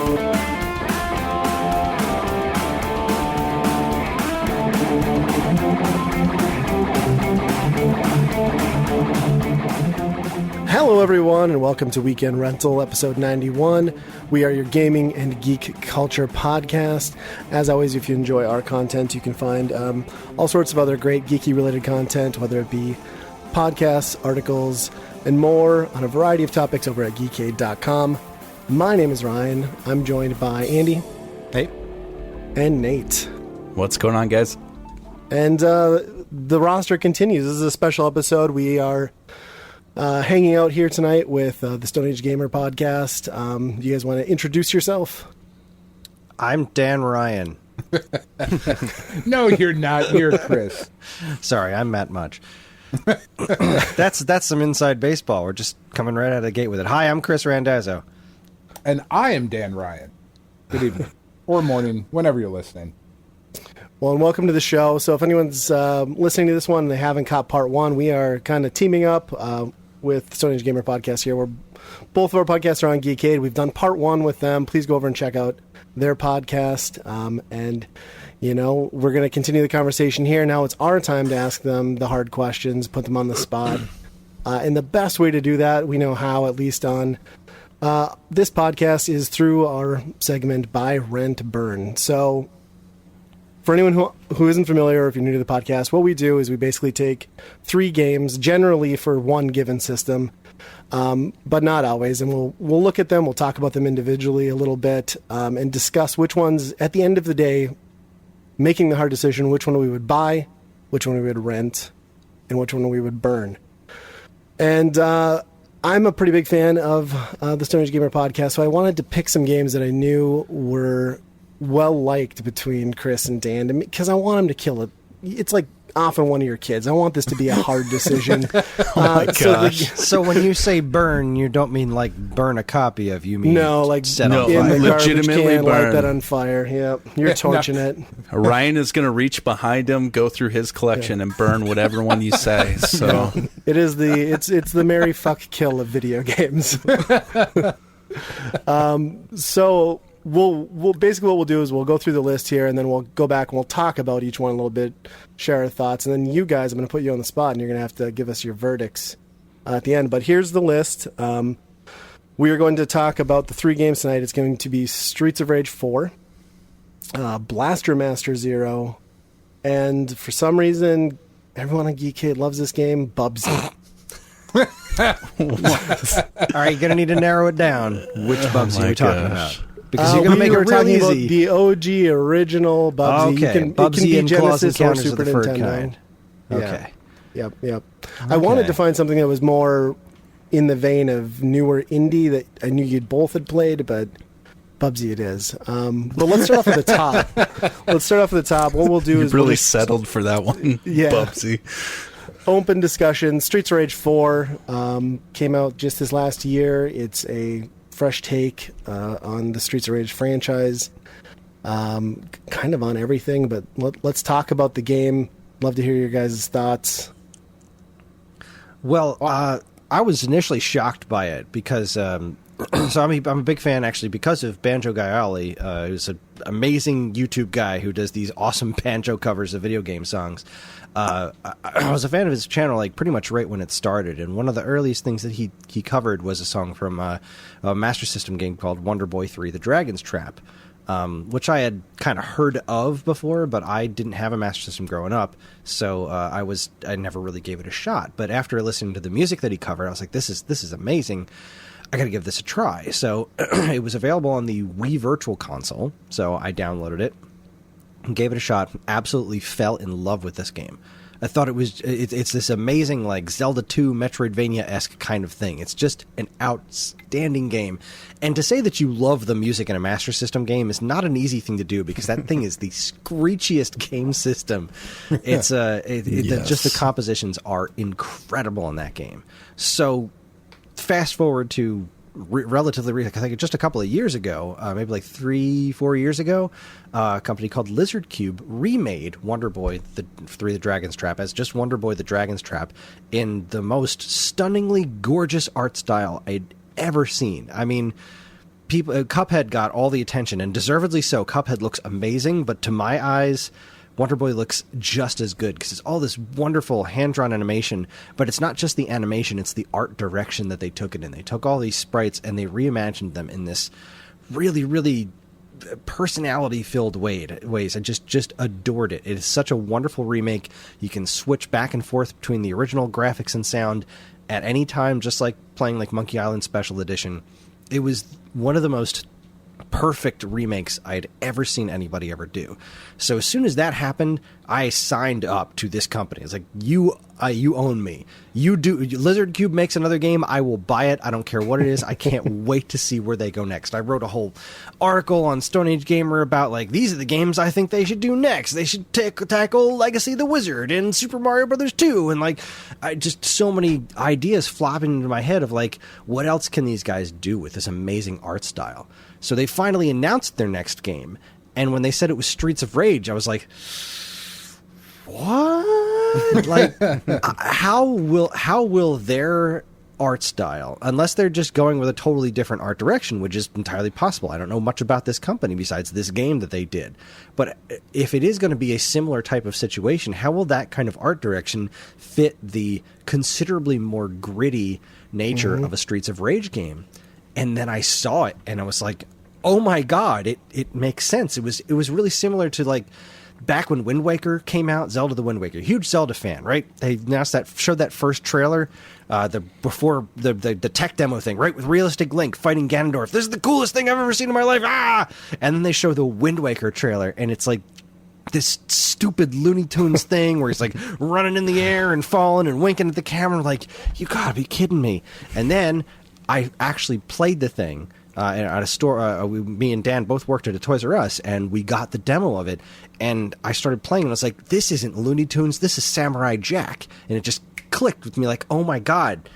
Hello everyone, and welcome to Weekend Rental, episode 91. We are your gaming and geek culture podcast. As always, if you enjoy our content, you can find all sorts of other great geeky-related content, whether it be podcasts, articles, and more on a variety of topics over at Geekade.com. My name is Ryan. I'm joined by Andy. Hey. And Nate. What's going on, guys? And the roster continues. This is a special episode. We are hanging out here tonight with the Stone Age Gamer podcast. You guys want to introduce yourself? I'm Dan Ryan. No, you're not. You're Chris. Sorry, I'm Matt Mudge. That's some inside baseball. We're just coming right out of the gate with it. Hi, I'm Chris Randazzo. And I am Dan Ryan. Good evening. Or morning, whenever you're listening. Well, and welcome to the show. So if anyone's listening to this one and they haven't caught part one, we are kind of teaming up with Stone Age Gamer Podcast here. Both of our podcasts are on Geekade. We've done part one with them. Please go over and check out their podcast. And, you know, we're going to continue the conversation here. Now it's our time to ask them the hard questions, put them on the spot. And the best way to do that, we know how, at least on this podcast, is through our segment Buy, Rent, Burn. So for anyone who isn't familiar, or if you're new to the podcast, what we do is we basically take 3 games, generally for one given system, but not always, and we'll look at them, we'll talk about them individually a little bit, and discuss which ones, at the end of the day, making the hard decision, which one we would buy, which one we would rent, and which one we would burn. And I'm a pretty big fan of the Stone Age Gamer podcast, so I wanted to pick some games that I knew were well-liked between Kris and Dan, because I want them to kill it. It's like often one of your kids. I want this to be a hard decision. Oh my gosh. So when you say burn, you don't mean like burn a copy of, you mean no, like set no, on in fire. the garbage legitimately can, light burn. that on fire. Yep, you're torching it. Ryan is going to reach behind him, go through his collection, and burn whatever one you say. So It is it's the Mary Fuck Kill of video games. So we'll basically what we'll do is we'll go through the list here, and then we'll go back and we'll talk about each one a little bit, share our thoughts, and then you guys, I'm going to put you on the spot, and you're going to have to give us your verdicts at the end. But here's the list. We are going to talk about the 3 games tonight. It's going to be Streets of Rage 4, Blaster Master Zero, and for some reason, everyone on Geekade loves this game, Bubsy. All right, you're going to need to narrow it down. Which Bubsy are we talking about? Because you're going to make it were real talking about easy. the OG original Bubsy. Okay, It Bubsy can be and Claws Genesis Encounters or of Super the Third Nintendo. Kind. Okay. Yep. I wanted to find something that was more in the vein of newer indie that I knew you'd both had played, but Bubsy it is. But let's start off at the top. What we'll do you is really settled for that one, Yeah. Bubsy. Open discussion. Streets of Rage 4 came out just this last year. It's a fresh take on the Streets of Rage franchise. Kind of on everything, but let's talk about the game. Love to hear your guys' thoughts. Well, I was initially shocked by it because so I'm a big fan actually because of Banjo Guy Ollie, who's an amazing YouTube guy who does these awesome banjo covers of video game songs. I was a fan of his channel like pretty much right when it started, and one of the earliest things that he covered was a song from a Master System game called Wonder Boy 3: The Dragon's Trap, which I had kind of heard of before, but I didn't have a Master System growing up, so I never really gave it a shot. But after listening to the music that he covered, I was like, this is amazing. I got to give this a try. So it was available on the Wii Virtual Console, so I downloaded it. Gave it a shot, absolutely fell in love with this game. I thought it's this amazing, like, Zelda 2 Metroidvania-esque kind of thing. It's just an outstanding game. And to say that you love the music in a Master System game is not an easy thing to do, because that thing is the screechiest game system. It's just the compositions are incredible in that game. So fast forward to relatively, I think just a couple of years ago, maybe like 3-4 years ago, a company called Lizard Cube remade Wonder Boy 3: The Dragon's Trap as just Wonder Boy: The Dragon's Trap in the most stunningly gorgeous art style I'd ever seen. I mean, people, Cuphead got all the attention, and deservedly so. Cuphead looks amazing, but to my eyes, Wonder Boy looks just as good because it's all this wonderful hand-drawn animation, but it's not just the animation, it's the art direction that they took it in. They took all these sprites and they reimagined them in this really, really personality-filled ways. I just adored it. It is such a wonderful remake. You can switch back and forth between the original graphics and sound at any time, just like playing like Monkey Island Special Edition. It was one of the most perfect remakes I'd ever seen anybody ever do. So as soon as that happened, I signed up to this company. It's like, you own me. You do. Lizard Cube makes another game, I will buy it. I don't care what it is. I can't wait to see where they go next. I wrote a whole article on Stone Age Gamer about, like, these are the games I think they should do next. They should tackle Legacy of the Wizard and Super Mario Brothers 2. And, like, I just so many ideas flopping into my head of, like, what else can these guys do with this amazing art style? So they finally announced their next game. And when they said it was Streets of Rage, I was like, what? Like, how will their art style, unless they're just going with a totally different art direction, which is entirely possible. I don't know much about this company besides this game that they did. But if it is going to be a similar type of situation, how will that kind of art direction fit the considerably more gritty nature of a Streets of Rage game? And then I saw it, and I was like, "Oh my god! It makes sense." It was really similar to, like, back when Wind Waker came out. Zelda the Wind Waker, huge Zelda fan, right? They announced showed that first trailer, before the tech demo thing, right, with realistic Link fighting Ganondorf. This is the coolest thing I've ever seen in my life. And then they show the Wind Waker trailer, and it's like this stupid Looney Tunes thing where he's like running in the air and falling and winking at the camera, like, you gotta be kidding me. And then I actually played the thing at a store. Me and Dan both worked at a Toys R Us, and we got the demo of it. And I started playing, and I was like, this isn't Looney Tunes, this is Samurai Jack. And it just clicked with me, like, oh my god,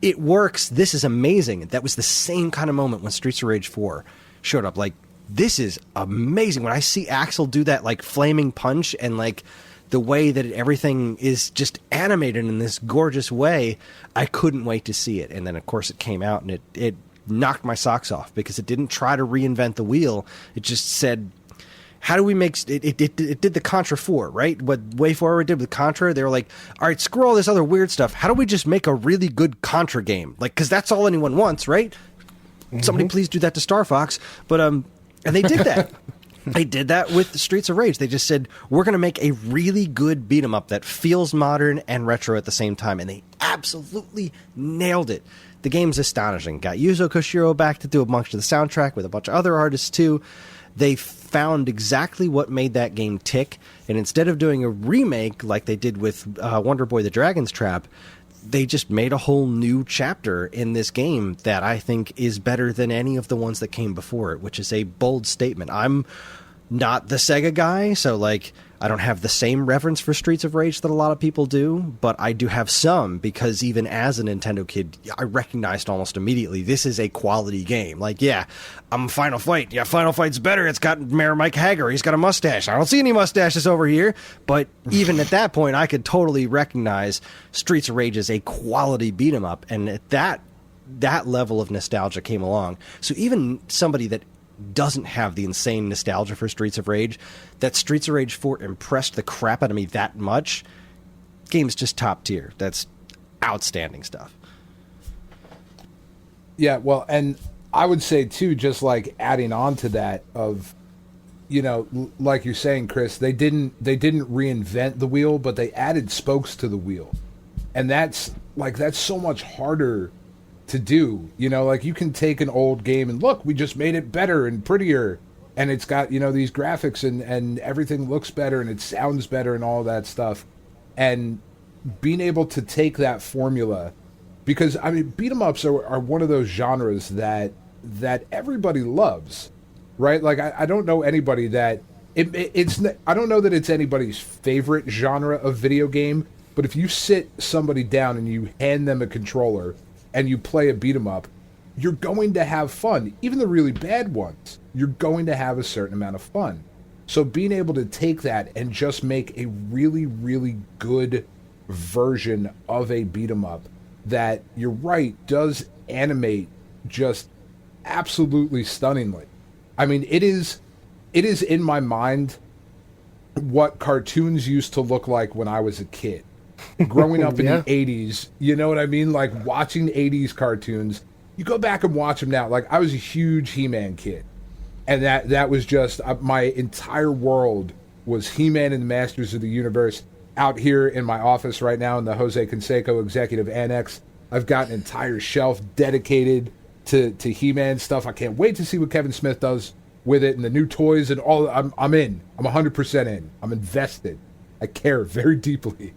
it works. This is amazing. That was the same kind of moment when Streets of Rage 4 showed up. Like, this is amazing. When I see Axel do that, like, flaming punch, and, like, the way that everything is just animated in this gorgeous way, I couldn't wait to see it. And then, of course, it came out, and it knocked my socks off because it didn't try to reinvent the wheel. It just said, how do we make it did the Contra 4, right? What Way Forward did with Contra, they were like, all right, screw all this other weird stuff. How do we just make a really good Contra game? Like, because that's all anyone wants, right? Somebody please do that to Star Fox. But and they did that. They did that with the Streets of Rage. They just said, we're going to make a really good beat 'em up that feels modern and retro at the same time. And they absolutely nailed it. The game's astonishing. Got Yuzo Koshiro back to do a bunch of the soundtrack with a bunch of other artists too. They found exactly what made that game tick. And instead of doing a remake like they did with Wonder Boy the Dragon's Trap, they just made a whole new chapter in this game that I think is better than any of the ones that came before it, which is a bold statement. I'm not the Sega guy, so, like, I don't have the same reverence for Streets of Rage that a lot of people do, but I do have some, because even as a Nintendo kid, I recognized almost immediately this is a quality game. Like, yeah, I'm Final Fight. Yeah, Final Fight's better. It's got Mayor Mike Hager. He's got a mustache. I don't see any mustaches over here. But even at that point, I could totally recognize Streets of Rage as a quality beat 'em up, and at that level of nostalgia came along. So even somebody that doesn't have the insane nostalgia for Streets of Rage, that Streets of Rage 4 impressed the crap out of me that much. Game's just top tier. That's outstanding stuff. Yeah, well, and I would say too, just like adding on to that, of, you know, like you're saying, Chris, they didn't reinvent the wheel, but they added spokes to the wheel, and that's so much harder to do. You know, like, you can take an old game and look, we just made it better and prettier, and it's got, you know, these graphics and everything looks better and it sounds better and all that stuff. And being able to take that formula, because, I mean, beat 'em ups are one of those genres that everybody loves, right? Like, I don't know anybody that I don't know that it's anybody's favorite genre of video game, but if you sit somebody down and you hand them a controller and you play a beat 'em up, you're going to have fun. Even the really bad ones, you're going to have a certain amount of fun. So being able to take that and just make a really, really good version of a beat 'em up that, you're right, does animate just absolutely stunningly. I mean, it is in my mind what cartoons used to look like when I was a kid. Growing up in the 80s, you know what I mean? Like watching 80s cartoons, you go back and watch them now. Like I was a huge He-Man kid. And that was just my entire world was He-Man and the Masters of the Universe. Out here in my office right now in the Jose Canseco Executive Annex, I've got an entire shelf dedicated to He-Man stuff. I can't wait to see what Kevin Smith does with it and the new toys and all. I'm in. I'm 100% in. I'm invested. I care very deeply.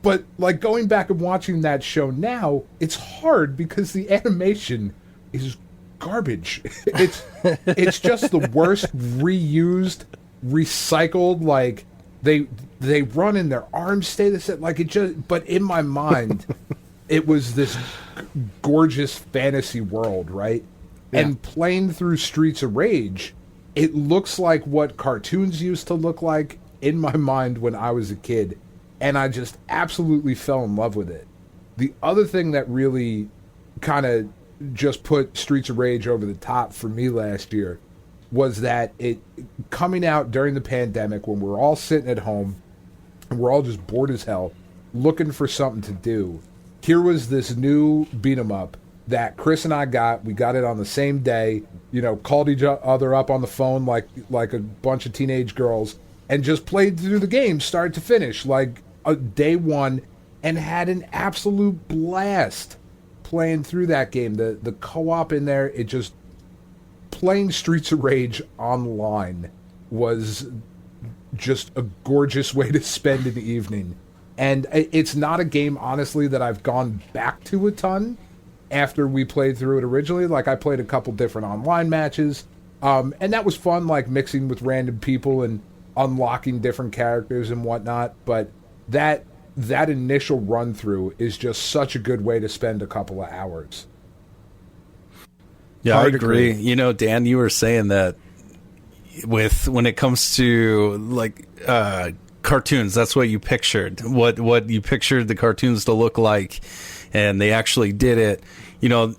But like going back and watching that show now, it's hard because the animation is garbage. It's just the worst reused, recycled. Like they run and their arms stay the same. Like it just. But in my mind, it was this gorgeous fantasy world, right? Yeah. And playing through Streets of Rage, it looks like what cartoons used to look like in my mind when I was a kid. And I just absolutely fell in love with it. The other thing that really kind of just put Streets of Rage over the top for me last year was that it coming out during the pandemic when we're all sitting at home and we're all just bored as hell, looking for something to do. Here was this new beat 'em up that Kris and I got. We got it on the same day, called each other up on the phone like a bunch of teenage girls and just played through the game start to finish like a day one and had an absolute blast playing through that game. The co-op in there, it just playing Streets of Rage online was just a gorgeous way to spend an evening. And it's not a game, honestly, that I've gone back to a ton after we played through it originally. Like, I played a couple different online matches, and that was fun, like mixing with random people and unlocking different characters and whatnot. But that initial run-through is just such a good way to spend a couple of hours. Yeah, I agree. Dan, you were saying that when it comes to, like, cartoons, that's what you pictured, what you pictured the cartoons to look like, and they actually did it.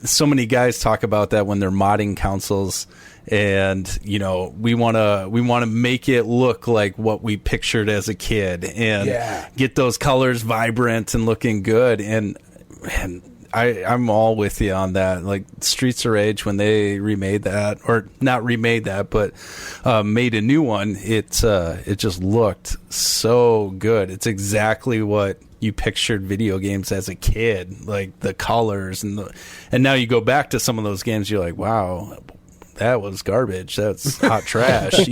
So many guys talk about that when they're modding consoles, and we want to make it look like what we pictured as a kid and get those colors vibrant and looking good. And I'm all with you on that. Like Streets of Rage, when they remade that, or not remade that, but made a new one, it just looked so good. It's exactly what you pictured video games as a kid, like the colors and now you go back to some of those games, you're like, wow, that was garbage. That's hot trash,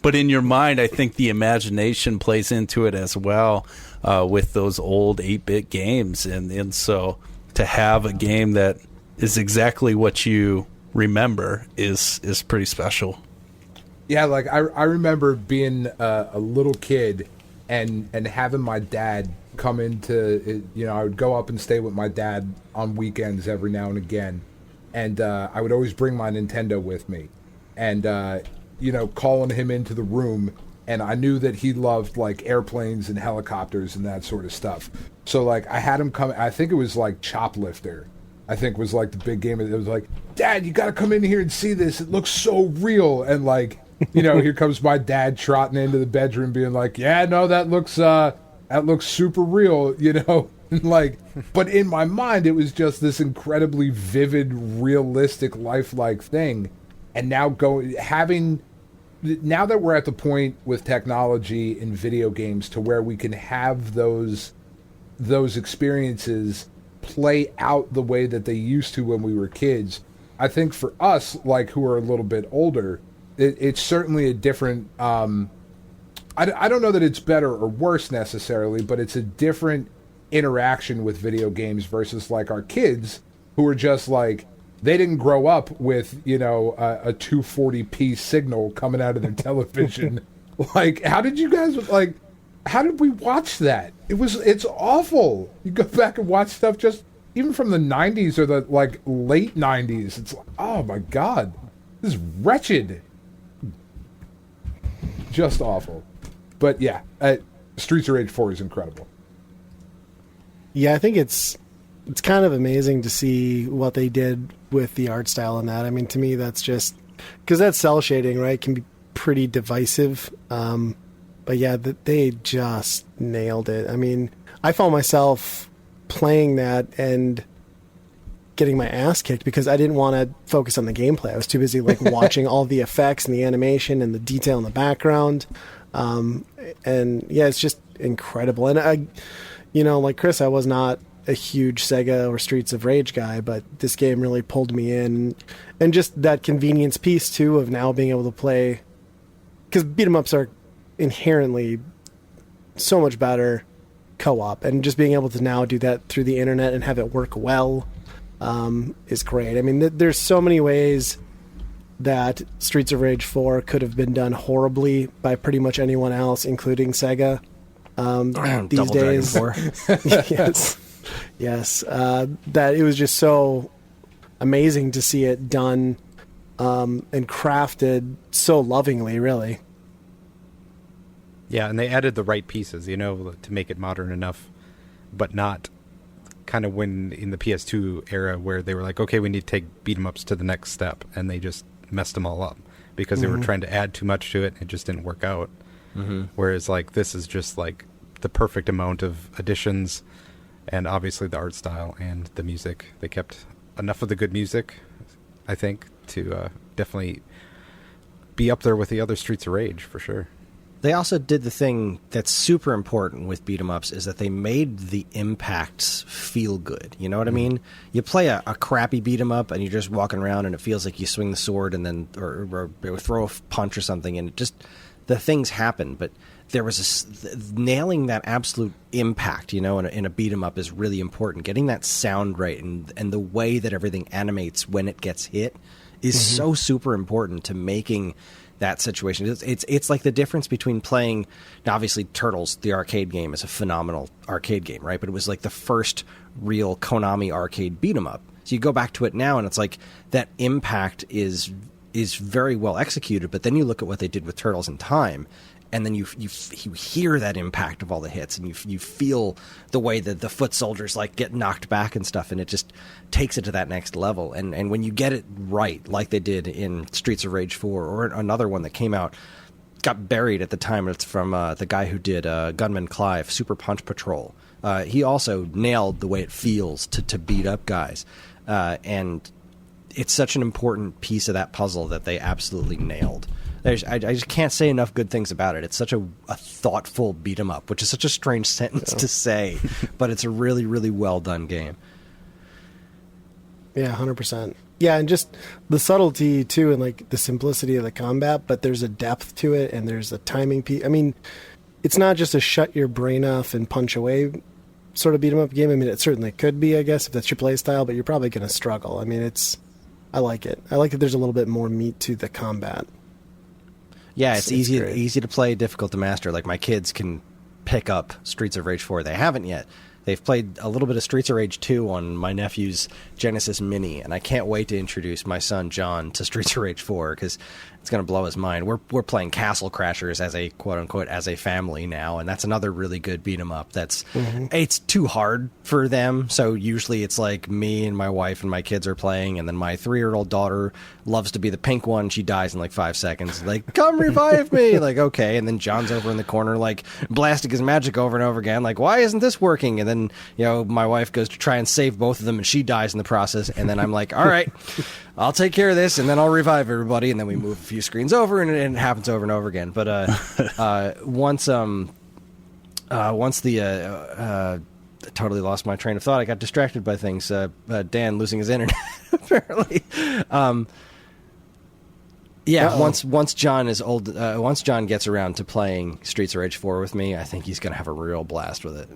but in your mind, I think the imagination plays into it as well, with those old 8-bit games. And so to have a game that is exactly what you remember is pretty special. Yeah. Like I remember being a little kid and having my dad come into, I would go up and stay with my dad on weekends every now and again. And I would always bring my Nintendo with me. And, calling him into the room. And I knew that he loved, like, airplanes and helicopters and that sort of stuff. So, like, I had him come. I think it was, like, Choplifter. I think was, like, the big game. It was like, Dad, you got to come in here and see this. It looks so real. And, like, here comes my dad trotting into the bedroom being like, yeah, no, that looks super real, And like, but in my mind, it was just this incredibly vivid, realistic, lifelike thing. And now now that we're at the point with technology in video games to where we can have those experiences play out the way that they used to when we were kids, I think for us, like, who are a little bit older, it's certainly a different, I don't know that it's better or worse necessarily, but it's a different interaction with video games versus like our kids who are just like, they didn't grow up with, a 240p signal coming out of their television. Like, how did we watch that? It's awful. You go back and watch stuff just even from the 90s or the like late 90s. It's like, oh my God, this is wretched. Just awful. But yeah, Streets of Rage 4 is incredible. Yeah, I think it's it's kind of amazing to see what they did with the art style in that. I mean, to me, that's just because that cell shading, right, can be pretty divisive. But yeah, they just nailed it. I mean, I found myself playing that and getting my ass kicked because I didn't want to focus on the gameplay. I was too busy like watching all the effects and the animation and the detail in the background. And yeah, it's just incredible. And I, like Chris, I was not a huge Sega or Streets of Rage guy, but this game really pulled me in. And just that convenience piece too of now being able to play, because beat 'em ups are inherently so much better co-op, and just being able to now do that through the internet and have it work well is great. I mean, there's so many ways that Streets of Rage 4 could have been done horribly by pretty much anyone else, including Sega. These Double days, Dragon 4. yes, that it was just so amazing to see it done and crafted so lovingly, really. Yeah, and they added the right pieces, to make it modern enough, but not kind of when in the PS2 era where they were like, okay, we need to take beat 'em ups to the next step, and they just messed them all up because they were trying to add too much to it, and it just didn't work out. Whereas like this is just like the perfect amount of additions, and obviously the art style and the music. They kept enough of the good music, I think, to definitely be up there with the other Streets of Rage for sure. They also did the thing that's super important with beat 'em ups is that they made the impacts feel good. You know what I mean? You play a crappy beat 'em up and you're just walking around and it feels like you swing the sword and then or throw a punch or something, and it just the things happen. But there was nailing that absolute impact, in a beat 'em up is really important. Getting that sound right and the way that everything animates when it gets hit is so super important to making that situation. It's like the difference between playing, now obviously Turtles, the arcade game, is a phenomenal arcade game, right? But it was like the first real Konami arcade beat 'em up. So you go back to it now and it's like that impact is very well executed, but then you look at what they did with Turtles in Time, and then you hear that impact of all the hits, and you feel the way that the foot soldiers like get knocked back and stuff, and it just takes it to that next level. And when you get it right, like they did in Streets of Rage 4, or another one that came out, got buried at the time. It's from the guy who did Gunman Clive, Super Punch Patrol. He also nailed the way it feels to beat up guys, and it's such an important piece of that puzzle that they absolutely nailed. I just can't say enough good things about it. It's such a thoughtful beat 'em up, which is such a strange sentence to say, but it's a really, really well done game. Yeah, 100%. Yeah, and just the subtlety too, and like the simplicity of the combat, but there's a depth to it, and there's a timing piece. I mean, it's not just a shut your brain off and punch away sort of beat 'em up game. I mean, it certainly could be, I guess, if that's your play style, but you're probably going to struggle. I mean, I like it. I like that there's a little bit more meat to the combat. Yeah, it's easy to play, difficult to master. Like my kids can pick up Streets of Rage 4. They haven't yet. They've played a little bit of Streets of Rage 2 on my nephew's Genesis Mini, and I can't wait to introduce my son John to Streets of Rage 4 because it's going to blow his mind. We're playing Castle Crashers as a quote unquote as a family now, and that's another really good beat 'em up. That's it's too hard for them, so usually it's like me and my wife and my kids are playing, and then my 3-year-old daughter loves to be the pink one. She dies in like 5 seconds. Like, come revive me! Like, okay, and then John's over in the corner like blasting his magic over and over again. Like, why isn't this working? And then my wife goes to try and save both of them, and she dies in the process. And then I'm like, all right, I'll take care of this, and then I'll revive everybody. And then we move a few screens over, and it happens over and over again. But once the totally lost my train of thought. I got distracted by things. Dan losing his internet apparently. Once John is old, once John gets around to playing Streets of Rage 4 with me, I think he's going to have a real blast with it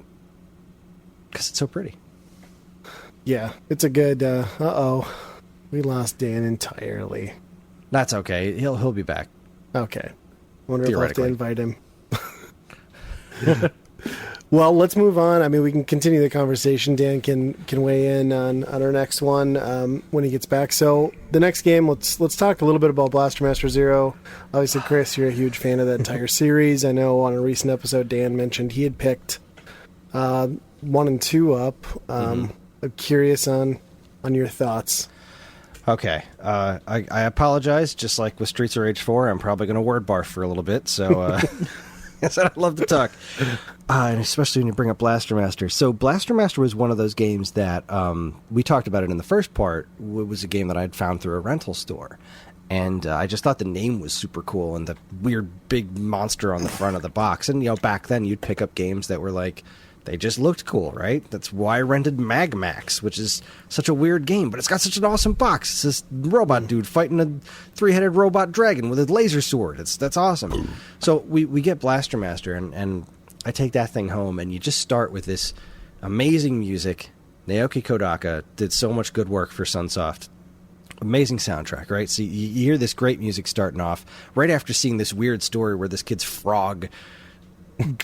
because it's so pretty. Yeah, it's a good. We lost Dan entirely. That's okay. He'll be back. Okay. Wonder if I'll have to invite him. Well, let's move on. I mean, we can continue the conversation. Dan can weigh in on our next one when he gets back. So the next game, let's talk a little bit about Blaster Master Zero. Obviously, Chris, you're a huge fan of that entire series. I know on a recent episode, Dan mentioned he had picked 1 and 2 up. I'm curious on your thoughts. Okay, I apologize. Just like with Streets of Rage 4, I'm probably going to word barf for a little bit. So, I said I love to talk, and especially when you bring up Blaster Master. So, Blaster Master was one of those games that we talked about it in the first part. It was a game that I'd found through a rental store, and I just thought the name was super cool and the weird big monster on the front of the box. And back then you'd pick up games that were like, they just looked cool, right? That's why I rented Mag Max, which is such a weird game, but it's got such an awesome box. It's this robot dude fighting a 3-headed robot dragon with a laser sword. That's awesome. So we get Blaster Master, and I take that thing home, and you just start with this amazing music. Naoki Kodaka did so much good work for Sunsoft. Amazing soundtrack, right? So you hear this great music starting off right after seeing this weird story where this kid's frog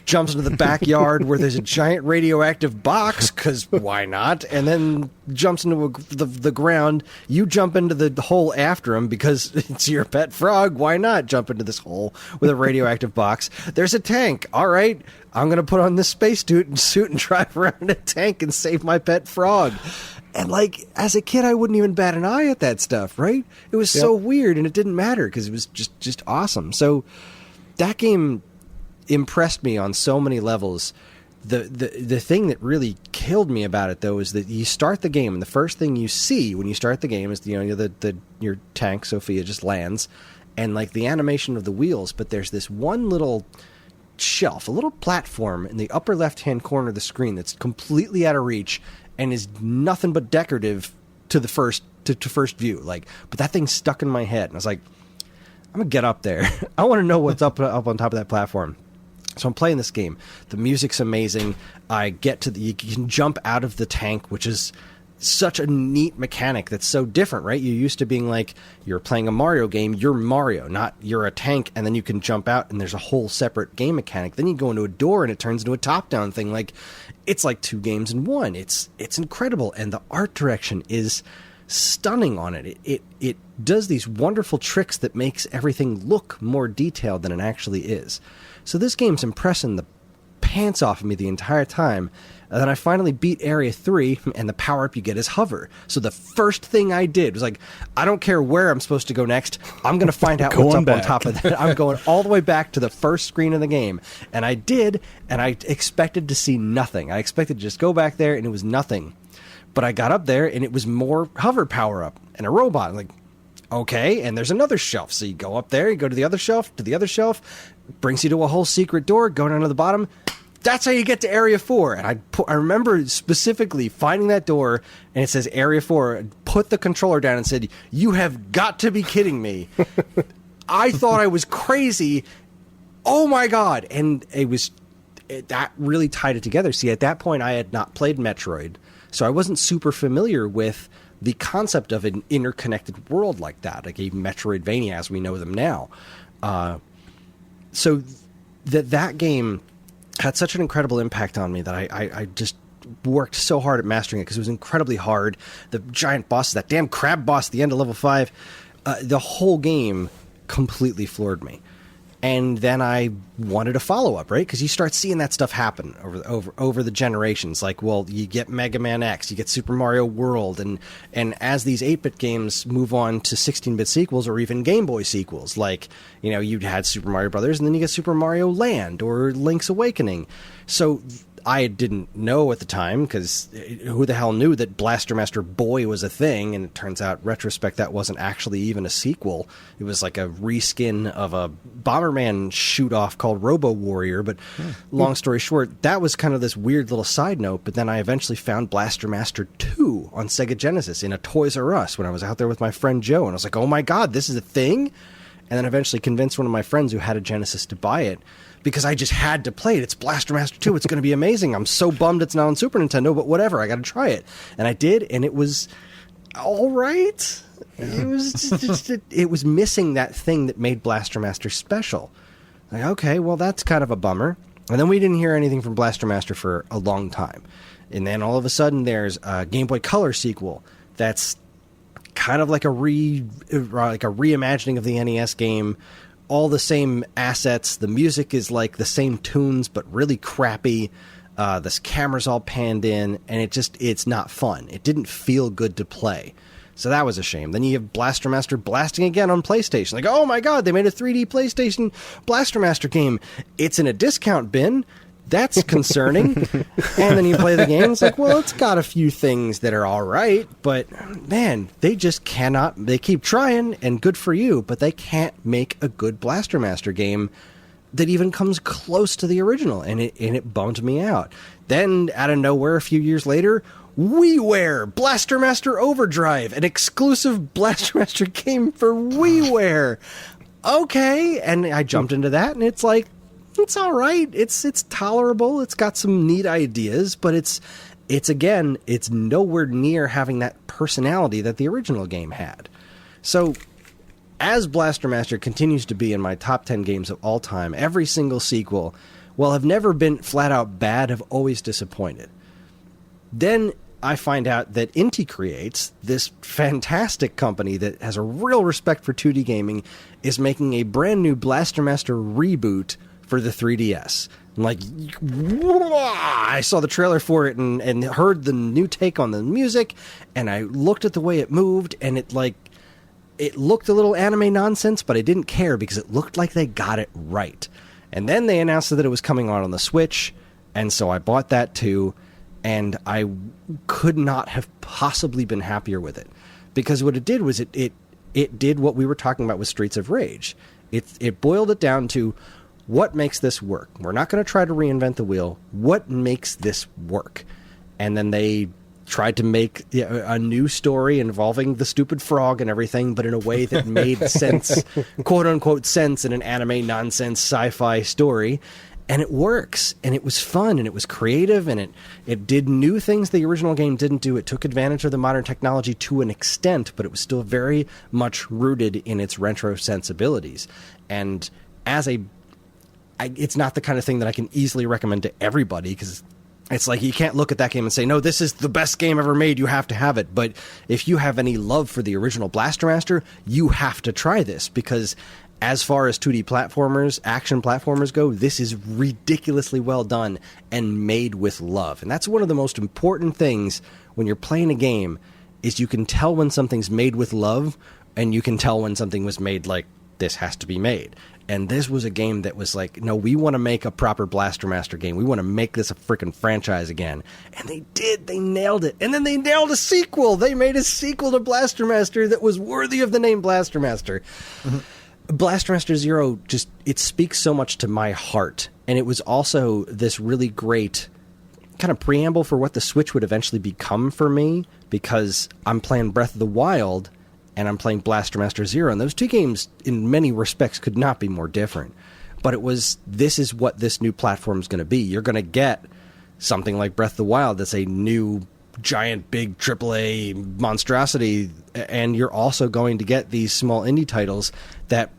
jumps into the backyard where there's a giant radioactive box, because why not? And then jumps into the ground. You jump into the hole after him because it's your pet frog. Why not jump into this hole with a radioactive box? There's a tank. All right, I'm going to put on this space suit and drive around a tank and save my pet frog. And, like, as a kid, I wouldn't even bat an eye at that stuff, right? It was so weird, and it didn't matter because it was just awesome. So that game impressed me on so many levels. The thing that really killed me about it, though, is that you start the game, and the first thing you see when you start the game is your tank, Sophia, just lands, and like the animation of the wheels. But there's this one little shelf, a little platform in the upper left-hand corner of the screen that's completely out of reach and is nothing but decorative to the first view. Like, but that thing's stuck in my head, and I was like, I'm gonna get up there. I want to know what's up on top of that platform. So I'm playing this game. The music's amazing. I get to you can jump out of the tank, which is such a neat mechanic that's so different, right? You're used to being like, you're playing a Mario game, you're Mario, not you're a tank, and then you can jump out and there's a whole separate game mechanic. Then you go into a door and it turns into a top-down thing. Like, it's like two games in one. It's incredible, and the art direction is stunning on it. It does these wonderful tricks that makes everything look more detailed than it actually is. So this game's impressing the pants off of me the entire time. And then I finally beat Area 3, and the power-up you get is hover. So the first thing I did was like, I don't care where I'm supposed to go next. I'm going to find out what's up on top of that. I'm going all the way back to the first screen of the game. And I did, and I expected to see nothing. I expected to just go back there, and it was nothing. But I got up there, and it was more hover power-up and a robot. I'm like, okay, and there's another shelf. So you go up there, you go to the other shelf, brings you to a whole secret door, go down to the bottom. That's how you get to Area 4. And I remember specifically finding that door, and it says Area 4. Put the controller down and said, you have got to be kidding me. I thought I was crazy. Oh, my God. And that really tied it together. See, at that point, I had not played Metroid, so I wasn't super familiar with the concept of an interconnected world like that, like a Metroidvania as we know them now. So that game had such an incredible impact on me that I just worked so hard at mastering it because it was incredibly hard. The giant boss, that damn crab boss at the end of level 5, the whole game completely floored me. And then I wanted a follow-up, right? Because you start seeing that stuff happen over the generations. Like, well, you get Mega Man X, you get Super Mario World, and as these 8-bit games move on to 16-bit sequels or even Game Boy sequels, like, you had Super Mario Brothers, and then you get Super Mario Land or Link's Awakening. So I didn't know at the time, because who the hell knew that Blaster Master Boy was a thing, and it turns out, retrospect, that wasn't actually even a sequel. It was like a reskin of a Bomberman shoot-off called Robo Warrior, but long story short, that was kind of this weird little side note, but then I eventually found Blaster Master 2 on Sega Genesis in a Toys R Us when I was out there with my friend Joe, and I was like, oh my God, this is a thing? And then eventually convinced one of my friends who had a Genesis to buy it, because I just had to play it. It's Blaster Master 2. It's going to be amazing. I'm so bummed it's not on Super Nintendo, but whatever. I got to try it. And I did, and it was all right. It was it was missing that thing that made Blaster Master special. Like, okay, well, that's kind of a bummer. And then we didn't hear anything from Blaster Master for a long time. And then all of a sudden, there's a Game Boy Color sequel that's kind of like a reimagining of the NES game. All the same assets. The music is like the same tunes, but really crappy. This camera's all panned in, and it's not fun. It didn't feel good to play. So that was a shame. Then you have Blaster Master blasting again on PlayStation. Like, oh my god, they made a 3D PlayStation Blaster Master game. It's in a discount bin. That's concerning. And then you play the game, it's like, well, it's got a few things that are all right, but man, they just cannot. They keep trying, and good for you, but they can't make a good Blaster Master game that even comes close to the original, and it bummed me out. Then, out of nowhere, a few years later, WiiWare, Blaster Master Overdrive, an exclusive Blaster Master game for WiiWare. Okay, and I jumped into that, and it's like, it's all right. It's tolerable. It's got some neat ideas, but it's nowhere near having that personality that the original game had. So, as Blaster Master continues to be in my top 10 games of all time, every single sequel, while have never been flat out bad, have always disappointed. Then I find out that Inti Creates, this fantastic company that has a real respect for 2D gaming, is making a brand new Blaster Master reboot for the 3DS. I'm like, I saw the trailer for it and heard the new take on the music, and I looked at the way it moved, and it looked a little anime nonsense, but I didn't care because it looked like they got it right. And then they announced that it was coming on the Switch, and so I bought that too, and I could not have possibly been happier with it. Because what it did was it did what we were talking about with Streets of Rage. It boiled it down to, what makes this work? We're not going to try to reinvent the wheel. What makes this work? And then they tried to make a new story involving the stupid frog and everything, but in a way that made sense, quote-unquote sense, in an anime nonsense sci-fi story. And it works, and it was fun, and it was creative, and it did new things the original game didn't do. It took advantage of the modern technology to an extent, but it was still very much rooted in its retro sensibilities. And it's not the kind of thing that I can easily recommend to everybody, because it's like, you can't look at that game and say, no, this is the best game ever made, you have to have it. But if you have any love for the original Blaster Master, you have to try this, because as far as 2D platformers, action platformers go, this is ridiculously well done and made with love. And that's one of the most important things when you're playing a game, is you can tell when something's made with love, and you can tell when something was made like, this has to be made. And this was a game that was like, no, we want to make a proper Blaster Master game. We want to make this a freaking franchise again. And they did. They nailed it. And then they nailed a sequel. They made a sequel to Blaster Master that was worthy of the name Blaster Master. Mm-hmm. Blaster Master Zero, it speaks so much to my heart. And it was also this really great kind of preamble for what the Switch would eventually become for me, because I'm playing Breath of the Wild and I'm playing Blaster Master Zero, and those two games, in many respects, could not be more different. But this is what this new platform is going to be. You're going to get something like Breath of the Wild that's a new, giant, big AAA monstrosity, and you're also going to get these small indie titles that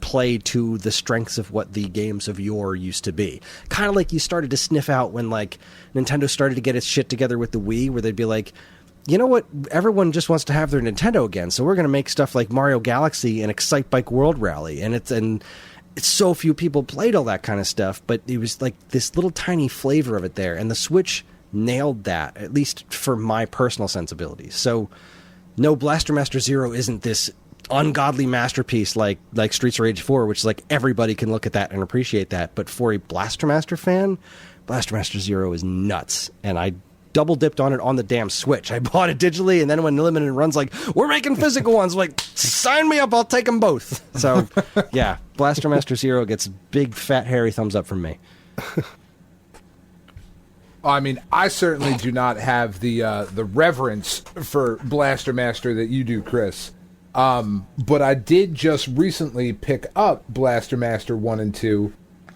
play to the strengths of what the games of yore used to be. Kind of like you started to sniff out when, like, Nintendo started to get its shit together with the Wii, where they'd be like, you know what? Everyone just wants to have their Nintendo again, so we're going to make stuff like Mario Galaxy and Excite Bike World Rally, and it's so few people played all that kind of stuff, but it was like this little tiny flavor of it there, and the Switch nailed that, at least for my personal sensibilities. So, no, Blaster Master Zero isn't this ungodly masterpiece like Streets of Rage 4, which is like everybody can look at that and appreciate that, but for a Blaster Master fan, Blaster Master Zero is nuts, and I double dipped on it on the damn Switch. I bought it digitally, and then when Limited Run's like, we're making physical ones, I'm like, sign me up, I'll take them both. So, yeah, Blaster Master Zero gets big, fat, hairy thumbs up from me. I mean, I certainly do not have the reverence for Blaster Master that you do, Chris. But I did just recently pick up Blaster Master 1 and 2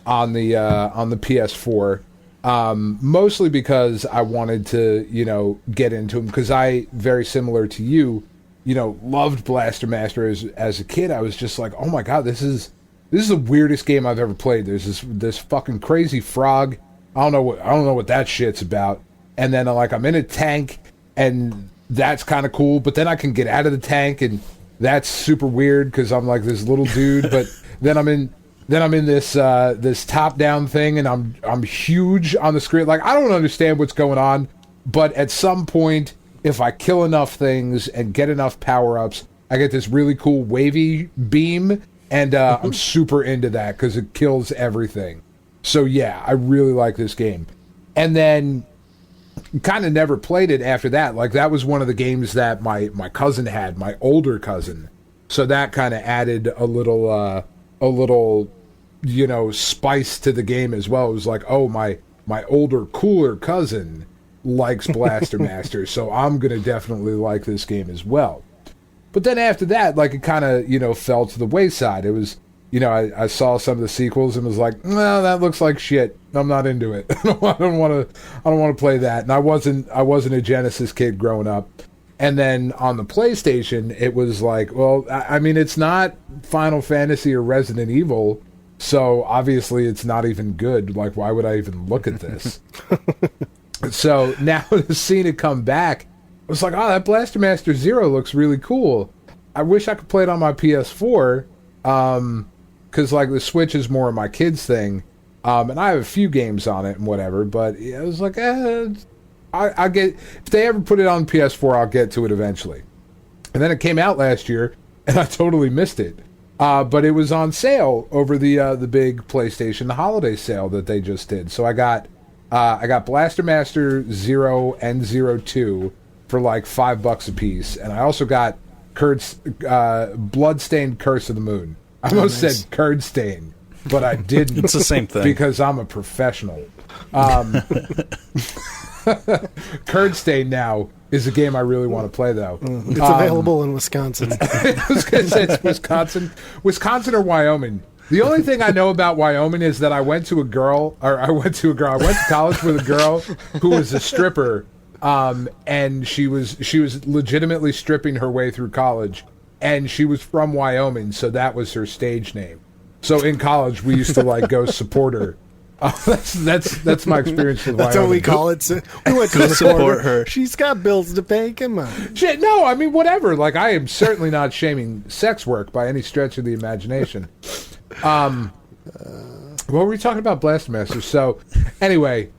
on the PS4. Mostly because I wanted to, get into them, because I, very similar to you, loved Blaster Master as a kid. I was just like, oh my god, this is the weirdest game I've ever played. There's this fucking crazy frog. I don't know what that shit's about. And then I'm in a tank, and that's kind of cool. But then I can get out of the tank, and that's super weird because I'm like this little dude. But then I'm in then I'm in this this top-down thing, and I'm huge on the screen. Like, I don't understand what's going on, but at some point, if I kill enough things and get enough power-ups, I get this really cool wavy beam, and I'm super into that because it kills everything. So yeah, I really like this game. And then kind of never played it after that. Like, that was one of the games that my cousin had, my older cousin. So that kind of added a little, you know, spice to the game as well. It was like, oh, my older, cooler cousin likes Blaster Master, so I'm going to definitely like this game as well. But then after that, like, it kind of, you know, fell to the wayside. It was, you know, I saw some of the sequels and was like, well, that looks like shit. I'm not into it. I don't want to play that. And I wasn't a Genesis kid growing up. And then on the PlayStation, it was like, well, I mean, it's not Final Fantasy or Resident Evil, so obviously it's not even good. Like, why would I even look at this? So now to seeing it come back, I was like, oh, that Blaster Master Zero looks really cool. I wish I could play it on my PS4, because, like, the Switch is more of my kids' thing, and I have a few games on it and whatever, but I was like, I get, if they ever put it on PS4, I'll get to it eventually. And then it came out last year, and I totally missed it. But it was on sale over the big PlayStation holiday sale that they just did. So I got Blaster Master 0 and 02 for like $5 a piece, and I also got Bloodstained Curse of the Moon. I almost said Curd Stain, but I didn't. It's the same thing because I'm a professional. Curd Stain now is a game I really want to play, though. It's available in Wisconsin. I was going to say it's Wisconsin or Wyoming. The only thing I know about Wyoming is that I went to college with a girl who was a stripper, and she was legitimately stripping her way through college, and she was from Wyoming, so that was her stage name. So in college, we used to like go support her. That's my experience with Wyoming. That's what we call it. We went to support her. She's got bills to pay. Come on. Shit, no, I mean, whatever. Like, I am certainly not shaming sex work by any stretch of the imagination. What were we talking about? Blaster Master. So anyway,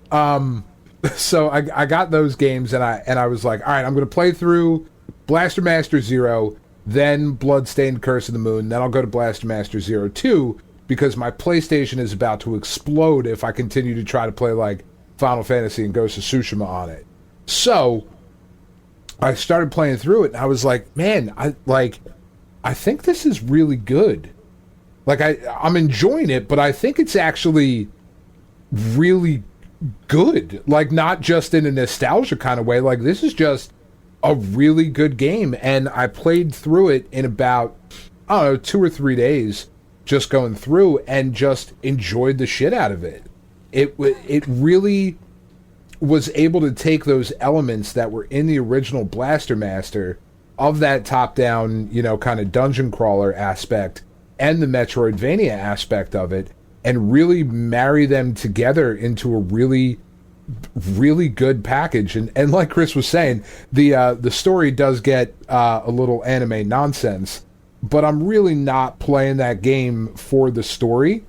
so I got those games, and I was like, all right, I'm going to play through Blaster Master 0, then Bloodstained Curse of the Moon, then I'll go to Blaster Master 02, because my PlayStation is about to explode if I continue to try to play like Final Fantasy and Ghost of Tsushima on it. So I started playing through it, and I was like, man, I think this is really good. Like, I'm enjoying it, but I think it's actually really good. Like, not just in a nostalgia kind of way. Like, this is just a really good game. And I played through it in about, I don't know, 2 or 3 days, just going through, and just enjoyed the shit out of it. It really was able to take those elements that were in the original Blaster Master of that top-down, you know, kind of dungeon crawler aspect and the Metroidvania aspect of it, and really marry them together into a really, really good package. And like Chris was saying, the story does get a little anime nonsense, but I'm really not playing that game for the story.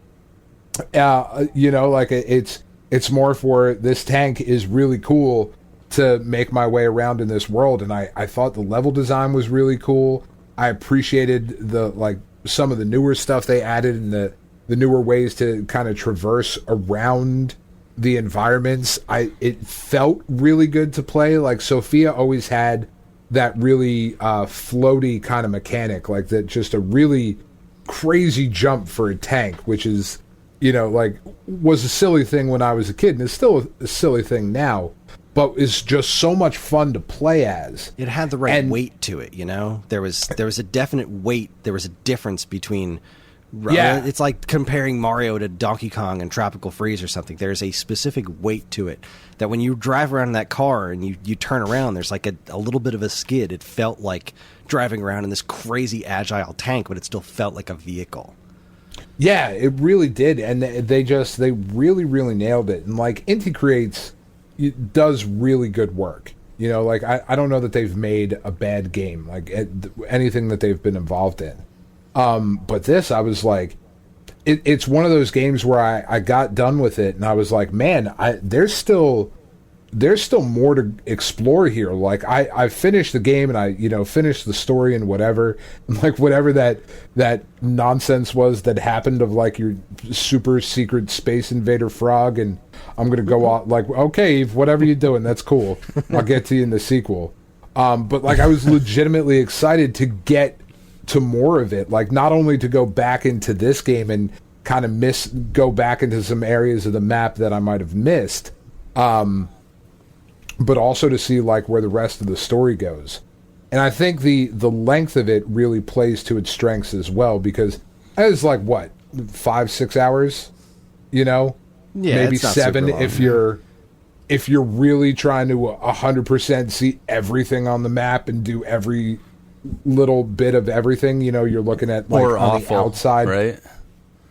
You know, like, it's more for this tank is really cool to make my way around in this world. And I thought the level design was really cool. I appreciated some of the newer stuff they added, and the newer ways to kind of traverse around the environments. It felt really good to play. Like, Sophia always had that really floaty kind of mechanic, like that, just a really crazy jump for a tank, which is, you know, like, was a silly thing when I was a kid, and it's still a silly thing now, but it's just so much fun to play as. It had the right weight to it, you know? There was a definite weight. There was a difference between... Yeah. It's like comparing Mario to Donkey Kong and Tropical Freeze or something. There's a specific weight to it that when you drive around in that car and you turn around, there's like a little bit of a skid. It felt like driving around in this crazy agile tank, but it still felt like a vehicle. Yeah, it really did. And they really, really nailed it. And like, Inti Creates does really good work. You know, like, I don't know that they've made a bad game, like anything that they've been involved in. But this, I was like, it's one of those games where I got done with it and I was like, man, there's still more to explore here. Like I finished the game and I finished the story and whatever, and like whatever that nonsense was that happened of like your super secret space invader frog, and I'm gonna go out like, okay, Eve, whatever you're doing, that's cool. I'll get to you in the sequel. But like I was legitimately excited to get to more of it, like not only to go back into this game and kind of go back into some areas of the map that I might have missed, but also to see like where the rest of the story goes. And I think the length of it really plays to its strengths as well, because it was like what, 5-6 hours, Yeah, maybe it's not 7 super long, if you're really trying to 100% see everything on the map and do every little bit of everything. You're looking at like or on awful, the outside, right?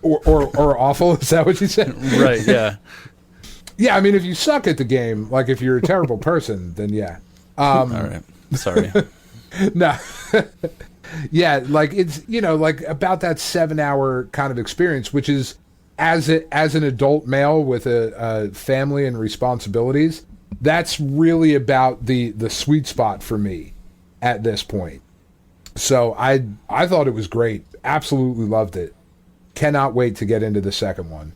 Or awful. Is that what you said? Right. Yeah. Yeah. I mean, if you suck at the game, like if you're a terrible person, then yeah. All right. Sorry. No. Yeah. Like it's like about that 7-hour kind of experience, which is as an adult male with a family and responsibilities. That's really about the sweet spot for me at this point. So I thought it was great. Absolutely loved it. Cannot wait to get into the second one.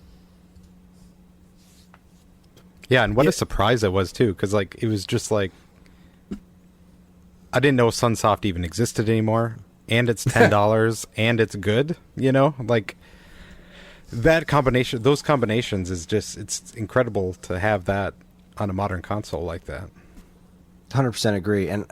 Yeah, and what a surprise it was too, because like it was just like I didn't know Sunsoft even existed anymore, and it's $10 and it's good. Like that combination, those combinations is just, it's incredible to have that on a modern console like that. 100% agree. And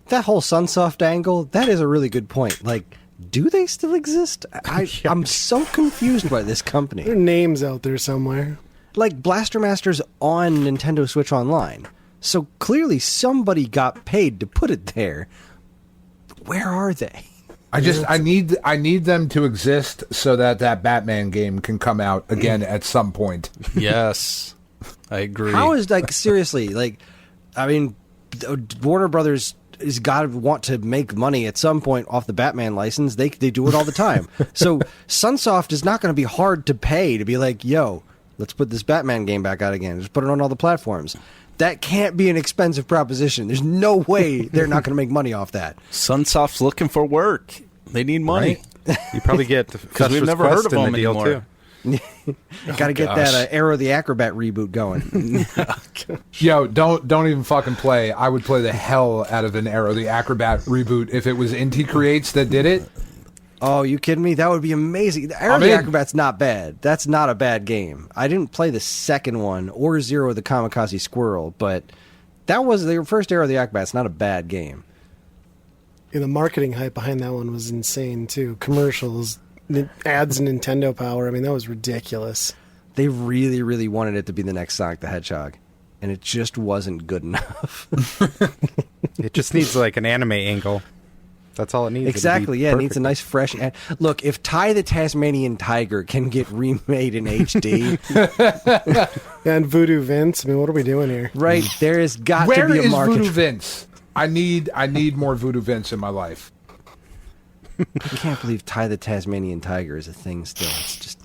that whole Sunsoft angle, that is a really good point. Like, do they still exist? I'm so confused by this company. Their name's out there somewhere. Like, Blaster Master's on Nintendo Switch Online. So clearly somebody got paid to put it there. Where are they? I need them to exist so that Batman game can come out again at some point. Yes. I agree. How is, like, seriously, like, I mean, Warner Brothers has got to want to make money at some point off the Batman license. They do it all the time. So Sunsoft is not going to be hard to pay to be like, yo, let's put this Batman game back out again. Just put it on all the platforms. That can't be an expensive proposition. There's no way they're not going to make money off that. Sunsoft's looking for work. They need money. Right? You probably get because we've never heard of them anymore. Too. Got to get that Arrow the Acrobat reboot going. Yo, don't even fucking play. I would play the hell out of an Arrow the Acrobat reboot if it was Inti Creates that did it. Oh, you kidding me? That would be amazing. Arrow the Acrobat's not bad. That's not a bad game. I didn't play the second one or Zero the Kamikaze Squirrel, but that was their first Arrow the Acrobat's not a bad game. Yeah, the marketing hype behind that one was insane too. Commercials, ads, Nintendo Power. I mean, that was ridiculous. They really, really wanted it to be the next Sonic the Hedgehog, and it just wasn't good enough. It just needs like an anime angle. That's all it needs. Exactly, yeah. It needs a nice fresh... Look, if Ty the Tasmanian Tiger can get remade in HD... And Voodoo Vince, I mean, what are we doing here? Right, there has got Where to be a market... Where is Voodoo Vince? I need more Voodoo Vince in my life. I can't believe Ty the Tasmanian Tiger is a thing still. It's just...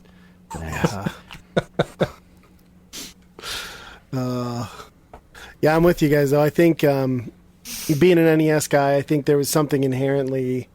Yeah, I'm with you guys, though. I think... being an NES guy, I think there was something inherently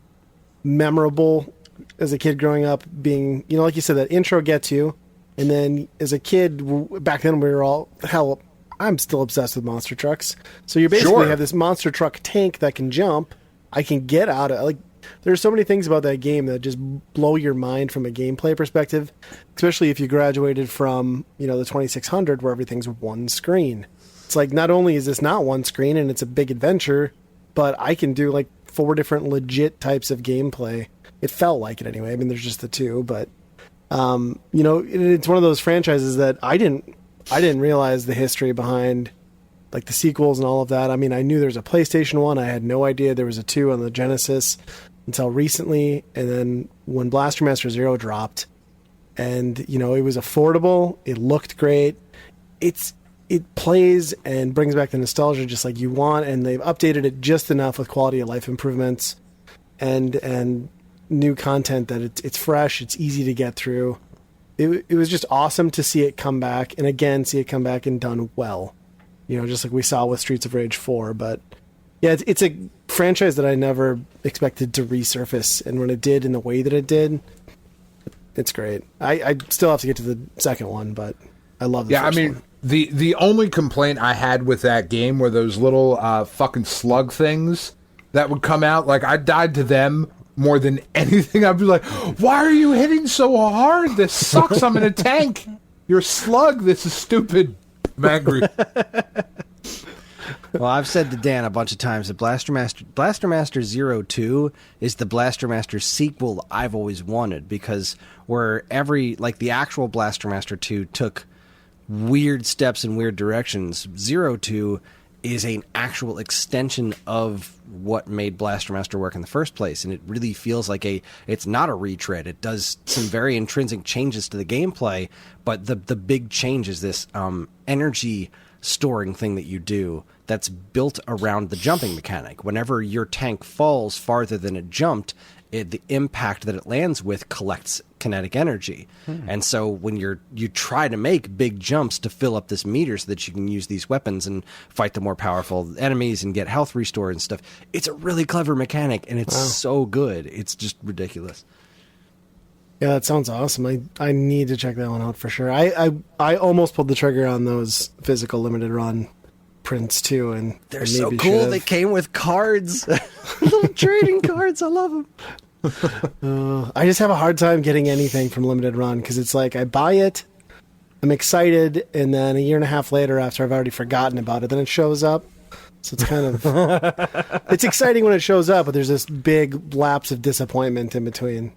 memorable as a kid growing up, being, like you said, that intro gets you. And then as a kid, back then we were all, hell, I'm still obsessed with monster trucks. So you basically have this monster truck tank that can jump. I can get out of, like, there's so many things about that game that just blow your mind from a gameplay perspective, especially if you graduated from, the 2600 where everything's one screen. It's like, not only is this not one screen and it's a big adventure, but I can do like 4 different legit types of gameplay. It felt like it anyway. I mean, there's just the 2, but it's one of those franchises that I didn't realize the history behind, like the sequels and all of that. I mean, I knew there was a PlayStation 1. I had no idea there was a 2 on the Genesis until recently. And then when Blaster Master Zero dropped, and it was affordable, it looked great. It plays and brings back the nostalgia just like you want, and they've updated it just enough with quality of life improvements and new content that it's fresh, it's easy to get through. it was just awesome to see it come back, and again, see it come back and done well. You know, just like we saw with Streets of Rage 4. But yeah, it's a franchise that I never expected to resurface, and when it did in the way that it did, it's great. I still have to get to the second one, but I love the first one. The only complaint I had with that game were those little fucking slug things that would come out. Like, I died to them more than anything. I'd be like, why are you hitting so hard? This sucks. I'm in a tank. You're a slug. This is stupid. I'm angry. Well, I've said to Dan a bunch of times that Blaster Master Zero 2 is the Blaster Master sequel I've always wanted, because where the actual Blaster Master 2 took weird steps in weird directions, Zero 2 is an actual extension of what made Blaster Master work in the first place, and it really feels like it's not a retread. It does some very intrinsic changes to the gameplay, but the big change is this energy storing thing that you do that's built around the jumping mechanic. Whenever your tank falls farther than it jumped, the impact that it lands with collects kinetic energy. And so when you try to make big jumps to fill up this meter so that you can use these weapons and fight the more powerful enemies and get health restored and stuff, it's a really clever mechanic, and it's so good. It's just ridiculous. Yeah, that sounds awesome. I need to check that one out for sure. I almost pulled the trigger on those physical limited run prints too, and they're so cool. They came with cards, little trading cards. I love them. I just have a hard time getting anything from limited run, because it's like I buy it, I'm excited, and then a year and a half later, after I've already forgotten about it, then it shows up. So it's kind of it's exciting when it shows up, but there's this big lapse of disappointment in between.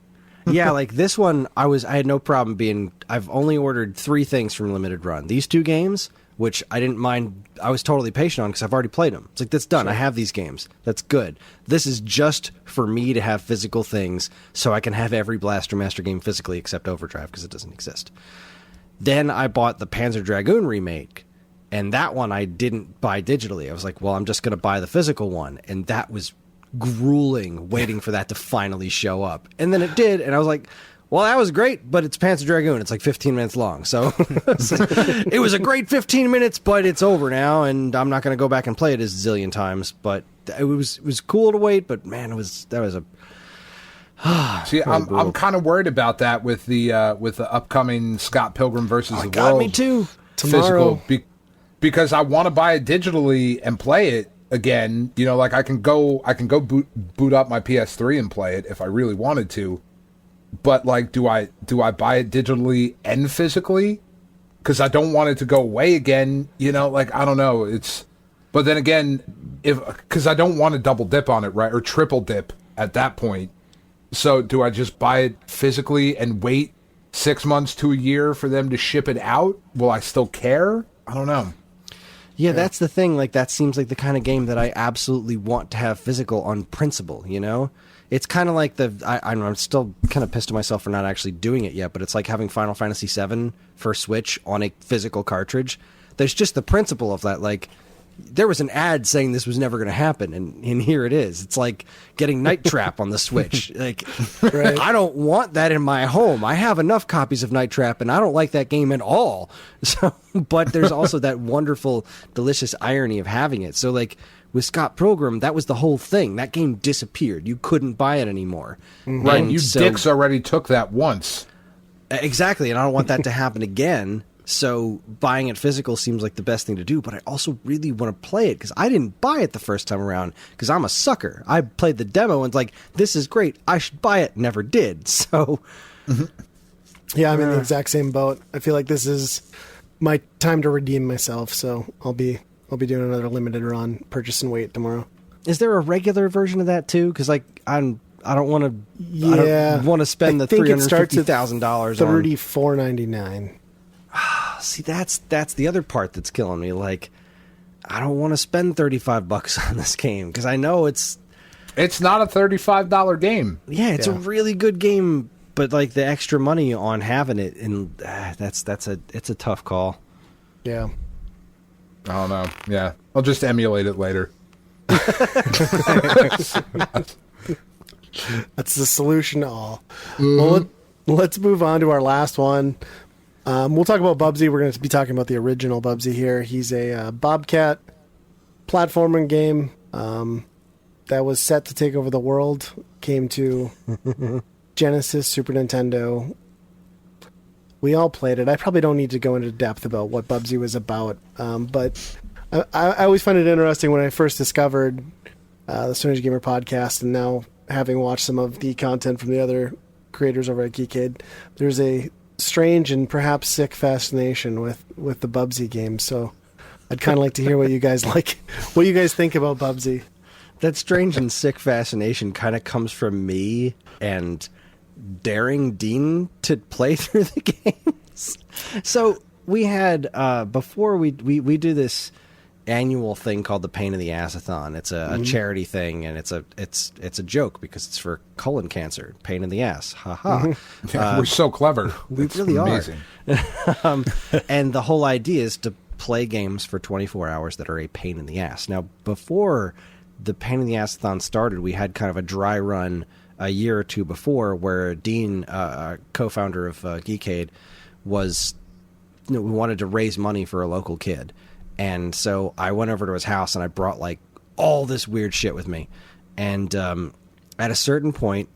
Yeah, like this one, I had no problem I've only ordered 3 things from limited run. These 2 games, which I didn't mind. I was totally patient on because I've already played them. It's like, that's done. Sure. I have these games. That's good. This is just for me to have physical things so I can have every Blaster Master game physically except Overdrive, because it doesn't exist. Then I bought the Panzer Dragoon remake, and that one I didn't buy digitally. I was like, well, I'm just going to buy the physical one, and that was grueling waiting for that to finally show up. And then it did, and I was like, well, that was great, but it's Panzer Dragoon. It's like 15 minutes long. So it was a great 15 minutes, but it's over now, and I'm not going to go back and play it a zillion times. But it was cool to wait, but man, that was a See, I'm kind of worried about that with the upcoming Scott Pilgrim versus the God, World. me too. Tomorrow. Because I want to buy it digitally and play it again. You know, like I can go boot up my PS3 and play it if I really wanted to. But like, do I buy it digitally and physically? Because I don't want it to go away again. You know, like, I don't know. But then again, because I don't want to double dip on it, right, or triple dip at that point. So do I just buy it physically and wait 6 months to a year for them to ship it out? Will I still care? I don't know. Yeah, that's the thing. Like, that seems like the kind of game that I absolutely want to have physical on principle, you know? It's kind of like I'm still kind of pissed at myself for not actually doing it yet, but it's like having Final Fantasy VII for Switch on a physical cartridge. There's just the principle of that. Like, there was an ad saying this was never going to happen, and here it is. It's like getting Night Trap on the Switch. Like, right. I don't want that in my home. I have enough copies of Night Trap, and I don't like that game at all. So, but there's also that wonderful, delicious irony of having it. So, like, with Scott Pilgrim, that was the whole thing. That game disappeared. You couldn't buy it anymore. Right, and you dicks already took that once. Exactly, and I don't want that to happen again. So buying it physical seems like the best thing to do, but I also really want to play it because I didn't buy it the first time around because I'm a sucker. I played the demo and like, this is great. I should buy it. Never did. So, yeah, I'm in the exact same boat. I feel like this is my time to redeem myself. So I'll be doing another limited run, purchase and wait tomorrow. Is there a regular version of that too? Because like I don't want to. Yeah, I don't want to spend the $350,000 on $34.99. See, that's the other part that's killing me. Like, I don't want to spend $35 on this game because I know it's not a $35 game. Yeah, it's a really good game, but like the extra money on having it, and it's a tough call. Yeah, I don't know. Yeah, I'll just emulate it later. That's the solution to all. Mm-hmm. Well, let's move on to our last one. We'll talk about Bubsy. We're going to be talking about the original Bubsy here. He's a Bobcat platforming game that was set to take over the world. Came to Genesis, Super Nintendo. We all played it. I probably don't need to go into depth about what Bubsy was about, but I always find it interesting when I first discovered the Stone Age Gamer podcast, and now having watched some of the content from the other creators over at Geekade, there's a strange and perhaps sick fascination with the Bubsy game. So I'd kind of like to hear what you guys think about Bubsy. That strange and sick fascination kind of comes from me and daring Dean to play through the games. So we had before we do this annual thing called the Pain in the Ass-a-thon. It's a charity thing, and it's a joke because it's for colon cancer. Pain in the ass, haha. We're so clever. We really amazing. are. And the whole idea is to play games for 24 hours that are a pain in the ass. Now, before the Pain in the Ass-a-thon started, we had kind of a dry run a year or two before where Dean, co-founder of Geekade, was, we wanted to raise money for a local kid. And so I went over to his house and I brought like all this weird shit with me. And at a certain point,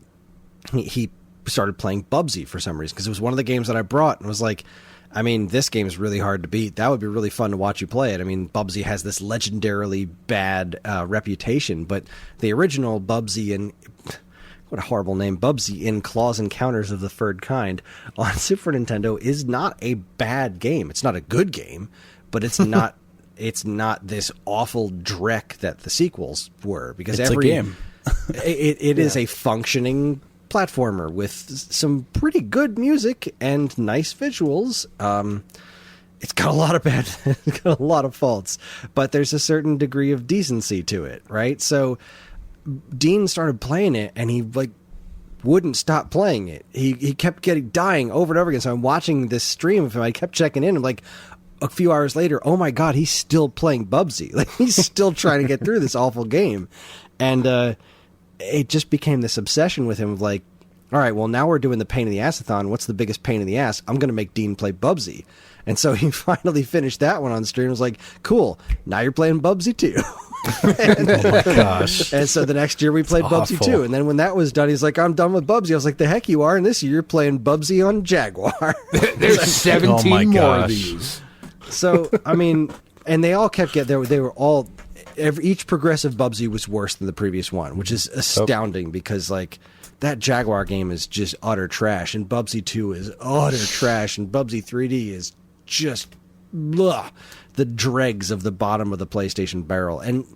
he started playing Bubsy for some reason because it was one of the games that I brought and was like, I mean, this game is really hard to beat. That would be really fun to watch you play it. I mean, Bubsy has this legendarily bad reputation, but the original Bubsy and what a horrible name, Bubsy in Claws Encounters of the Third Kind on Super Nintendo is not a bad game. It's not a good game, but it's not it's not this awful dreck that the sequels were because it's every a game. it is a functioning platformer with some pretty good music and nice visuals. It's got a lot of it's got a lot of faults, but there's a certain degree of decency to it, right? So Dean started playing it and he like wouldn't stop playing it. He kept dying over and over again. So I'm watching this stream of him. I kept checking in. I'm like, a few hours later, oh my God, he's still playing Bubsy. Like he's still trying to get through this awful game. And it just became this obsession with him of like, all right, well now we're doing the Pain in the Ass-a-thon. What's the biggest pain in the ass? I'm going to make Dean play Bubsy. And so he finally finished that one on stream. I was like, cool, now you're playing Bubsy too. And, oh my gosh. And so the next year we played Bubsy too. And then when that was done, he's like, I'm done with Bubsy. I was like, the heck you are. And this year you're playing Bubsy on Jaguar. There's 17 more of these. So, I mean, and they all kept getting, they were all, each progressive Bubsy was worse than the previous one, which is astounding because, like, that Jaguar game is just utter trash, and Bubsy 2 is utter trash, and Bubsy 3D is just, the dregs of the bottom of the PlayStation barrel. And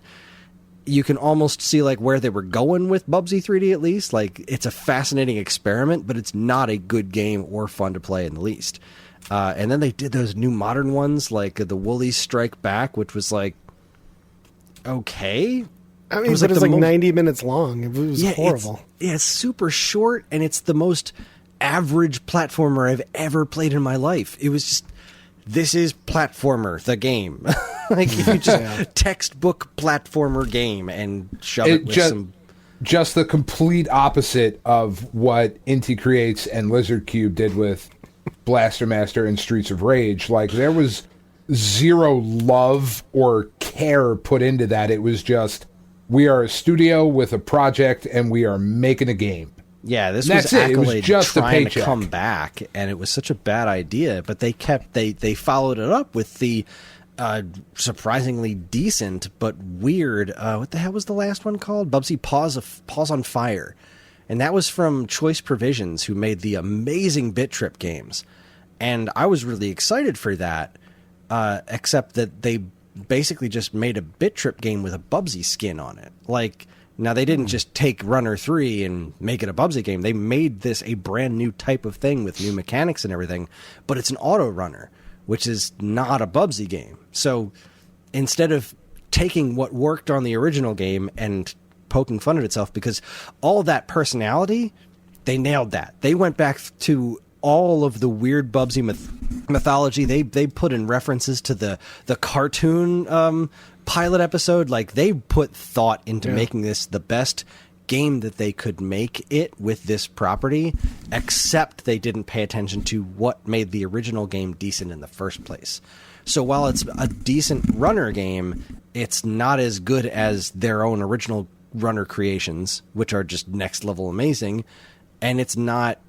you can almost see, like, where they were going with Bubsy 3D, at least. Like, it's a fascinating experiment, but it's not a good game or fun to play in the least. And then they did those new modern ones, like the Woolies Strike Back, which was like, okay. I mean, it was like 90 minutes long. It was horrible. It's super short, and it's the most average platformer I've ever played in my life. It was just, this is platformer, the game. Like, you just textbook platformer game and shove it with some... Just the complete opposite of what Inti Creates and Lizard Cube did with Blaster Master and Streets of Rage. Like, there was zero love or care put into that. It was just, we are a studio with a project and we are making a game. Yeah, this was Accolade it was just trying to come back, and it was such a bad idea. But they followed it up with the surprisingly decent but weird. What the hell was the last one called? Bubsy Paws on Fire, and that was from Choice Provisions, who made the amazing Bit Trip games. And I was really excited for that, except that they basically just made a Bit Trip game with a Bubsy skin on it. Like, now they didn't just take Runner 3 and make it a Bubsy game. They made this a brand new type of thing with new mechanics and everything, but it's an auto runner, which is not a Bubsy game. So instead of taking what worked on the original game and poking fun at itself, because all that personality, they nailed that. They went back to all of the weird Bubsy mythology. They put in references to the cartoon pilot episode. Like, they put thought into making this the best game that they could make it with this property, except they didn't pay attention to what made the original game decent in the first place. So while it's a decent runner game, it's not as good as their own original runner creations, which are just next level amazing, and it's not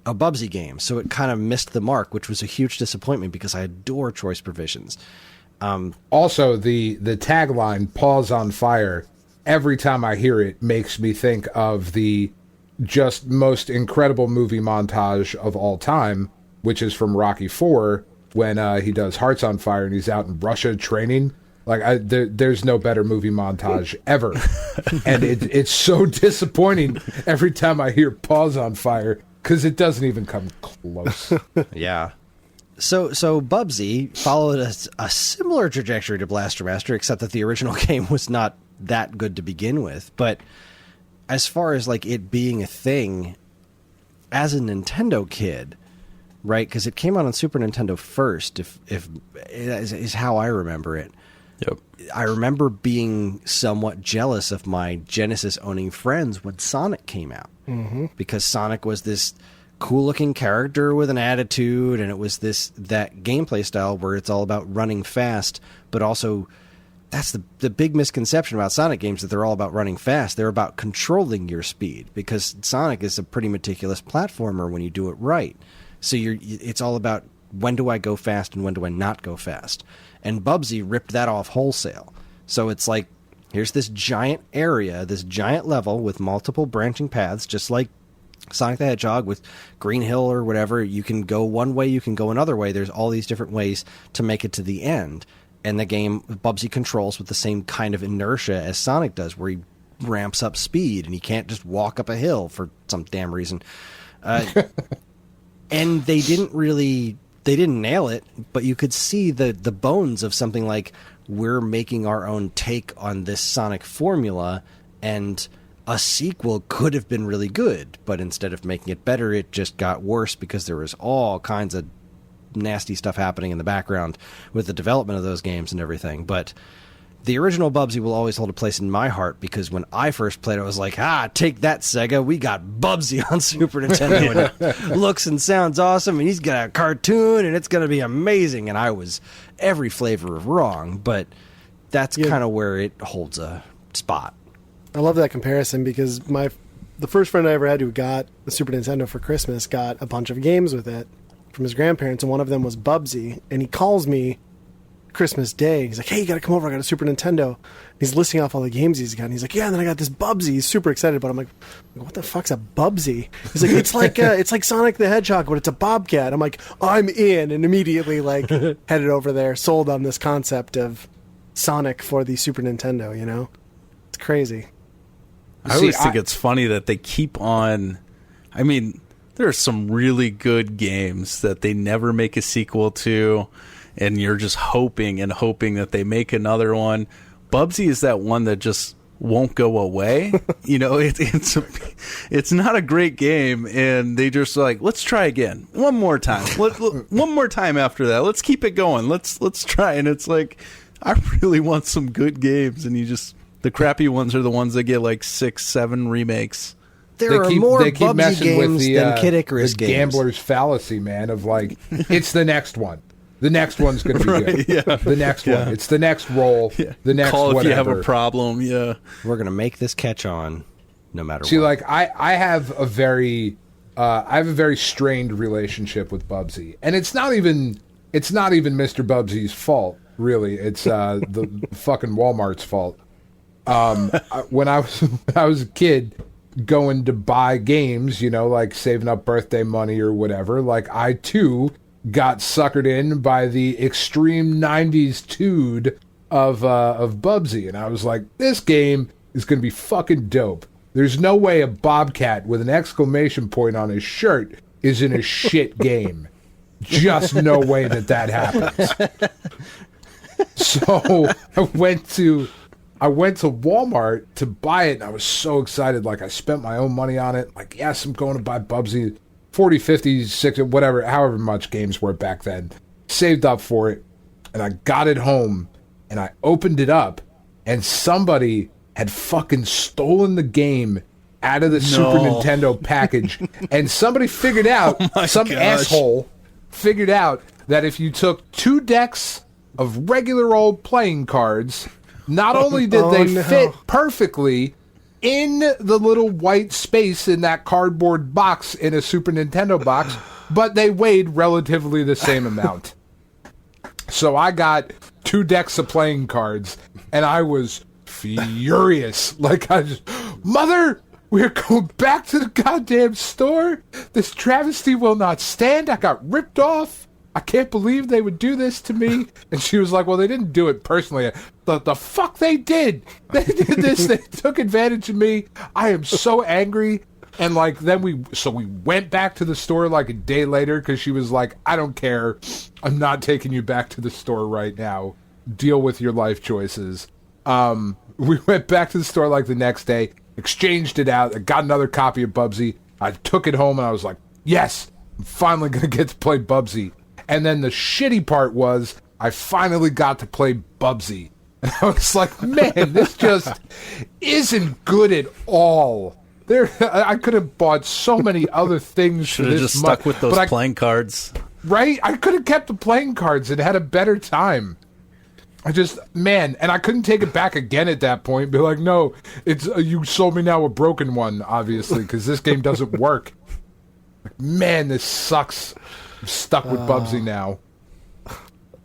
a Bubsy game. So it kind of missed the mark, which was a huge disappointment because I adore choice provisions. Also, the tagline, Paws on Fire, every time I hear it makes me think of the just most incredible movie montage of all time, which is from Rocky IV, when he does Hearts on Fire and he's out in Russia training. Like, there's no better movie montage ever. And it's so disappointing every time I hear Paws on Fire, because it doesn't even come close. Yeah. So Bubsy followed a similar trajectory to Blaster Master, except that the original game was not that good to begin with. But as far as like it being a thing, as a Nintendo kid, right? Because it came out on Super Nintendo first, if is how I remember it. Yep. I remember being somewhat jealous of my Genesis owning friends when Sonic came out, because Sonic was this cool-looking character with an attitude, and it was that gameplay style where it's all about running fast, but also that's the big misconception about Sonic games, that they're all about running fast. They're about controlling your speed, because Sonic is a pretty meticulous platformer when you do it right. So it's all about when do I go fast and when do I not go fast. And Bubsy ripped that off wholesale. So it's like, here's this giant area, this giant level with multiple branching paths, just like Sonic the Hedgehog with Green Hill or whatever. You can go one way, you can go another way. There's all these different ways to make it to the end. And the game, Bubsy controls with the same kind of inertia as Sonic does, where he ramps up speed and he can't just walk up a hill for some damn reason. And they didn't nail it, but you could see the bones of something like, we're making our own take on this Sonic formula, and a sequel could have been really good, but instead of making it better, it just got worse because there was all kinds of nasty stuff happening in the background with the development of those games and everything. But the original Bubsy will always hold a place in my heart, because when I first played it, I was like, take that, Sega. We got Bubsy on Super Nintendo, and it looks and sounds awesome, and he's got a cartoon, and it's going to be amazing. And I was every flavor of wrong, but that's kind of where it holds a spot. I love that comparison, because the first friend I ever had who got the Super Nintendo for Christmas got a bunch of games with it from his grandparents, and one of them was Bubsy. And he calls me Christmas Day. He's like, hey, you got to come over. I got a Super Nintendo. And he's listing off all the games he's got. And he's like, yeah, and then I got this Bubsy. He's super excited, but I'm like, what the fuck's a Bubsy? He's like, it's like Sonic the Hedgehog, but it's a bobcat. I'm like, I'm in, and immediately like headed over there, sold on this concept of Sonic for the Super Nintendo. You know, it's crazy. I always think it's funny that they keep on. I mean, there are some really good games that they never make a sequel to, and you're just hoping and hoping that they make another one. Bubsy is that one that just won't go away. You know, it's not a great game, and they just like, let's try again one more time. One more time after that. Let's keep it going. Let's try. And it's like, I really want some good games, and the crappy ones are the ones that get like 6-7 remakes. There are more Bubsy games than Kid Icarus games. Gambler's fallacy, man, of like, it's the next one. The next one's going to be good. Yeah. The next one. It's the next roll. Yeah. The next Call whatever. if you have a problem. Yeah. We're going to make this catch on no matter what. See, like, I have a very strained relationship with Bubsy. And it's not even Mr. Bubsy's fault, really. It's the fucking Walmart's fault. When I was a kid going to buy games, you know, like saving up birthday money or whatever, like I too got suckered in by the extreme 90s tude of Bubsy, and I was like, this game is going to be fucking dope. There's no way a bobcat with an exclamation point on his shirt is in a shit game. Just no way that happens. So I went to Walmart to buy it, and I was so excited. Like, I spent my own money on it. Like, yes, I'm going to buy Bubsy. 40, 50, 60, whatever, however much games were back then. Saved up for it, and I got it home, and I opened it up, and somebody had fucking stolen the game out of the Super Nintendo package, and somebody figured out, asshole figured out that if you took 2 decks of regular old playing cards, not only did they fit perfectly in the little white space in that cardboard box in a Super Nintendo box, but they weighed relatively the same amount. So I got 2 decks of playing cards, and I was furious. Like, Mother, we're going back to the goddamn store. This travesty will not stand. I got ripped off. I can't believe they would do this to me. And she was like, well, they didn't do it personally. The fuck they did. They did this. They took advantage of me. I am so angry. And like, then we went back to the store like a day later because she was like, I don't care. I'm not taking you back to the store right now. Deal with your life choices. We went back to the store like the next day, exchanged it out. I got another copy of Bubsy. I took it home and I was like, yes, I'm finally going to get to play Bubsy. And then the shitty part was I finally got to play Bubsy. And I was like, man, this just isn't good at all. I could have bought so many other things. Should have just stuck with those playing cards. Right? I could have kept the playing cards and had a better time. And I couldn't take it back again at that point. Be like, no, it's you sold me now a broken one, obviously, because this game doesn't work. Like, man, this sucks. I'm stuck with Bubsy now.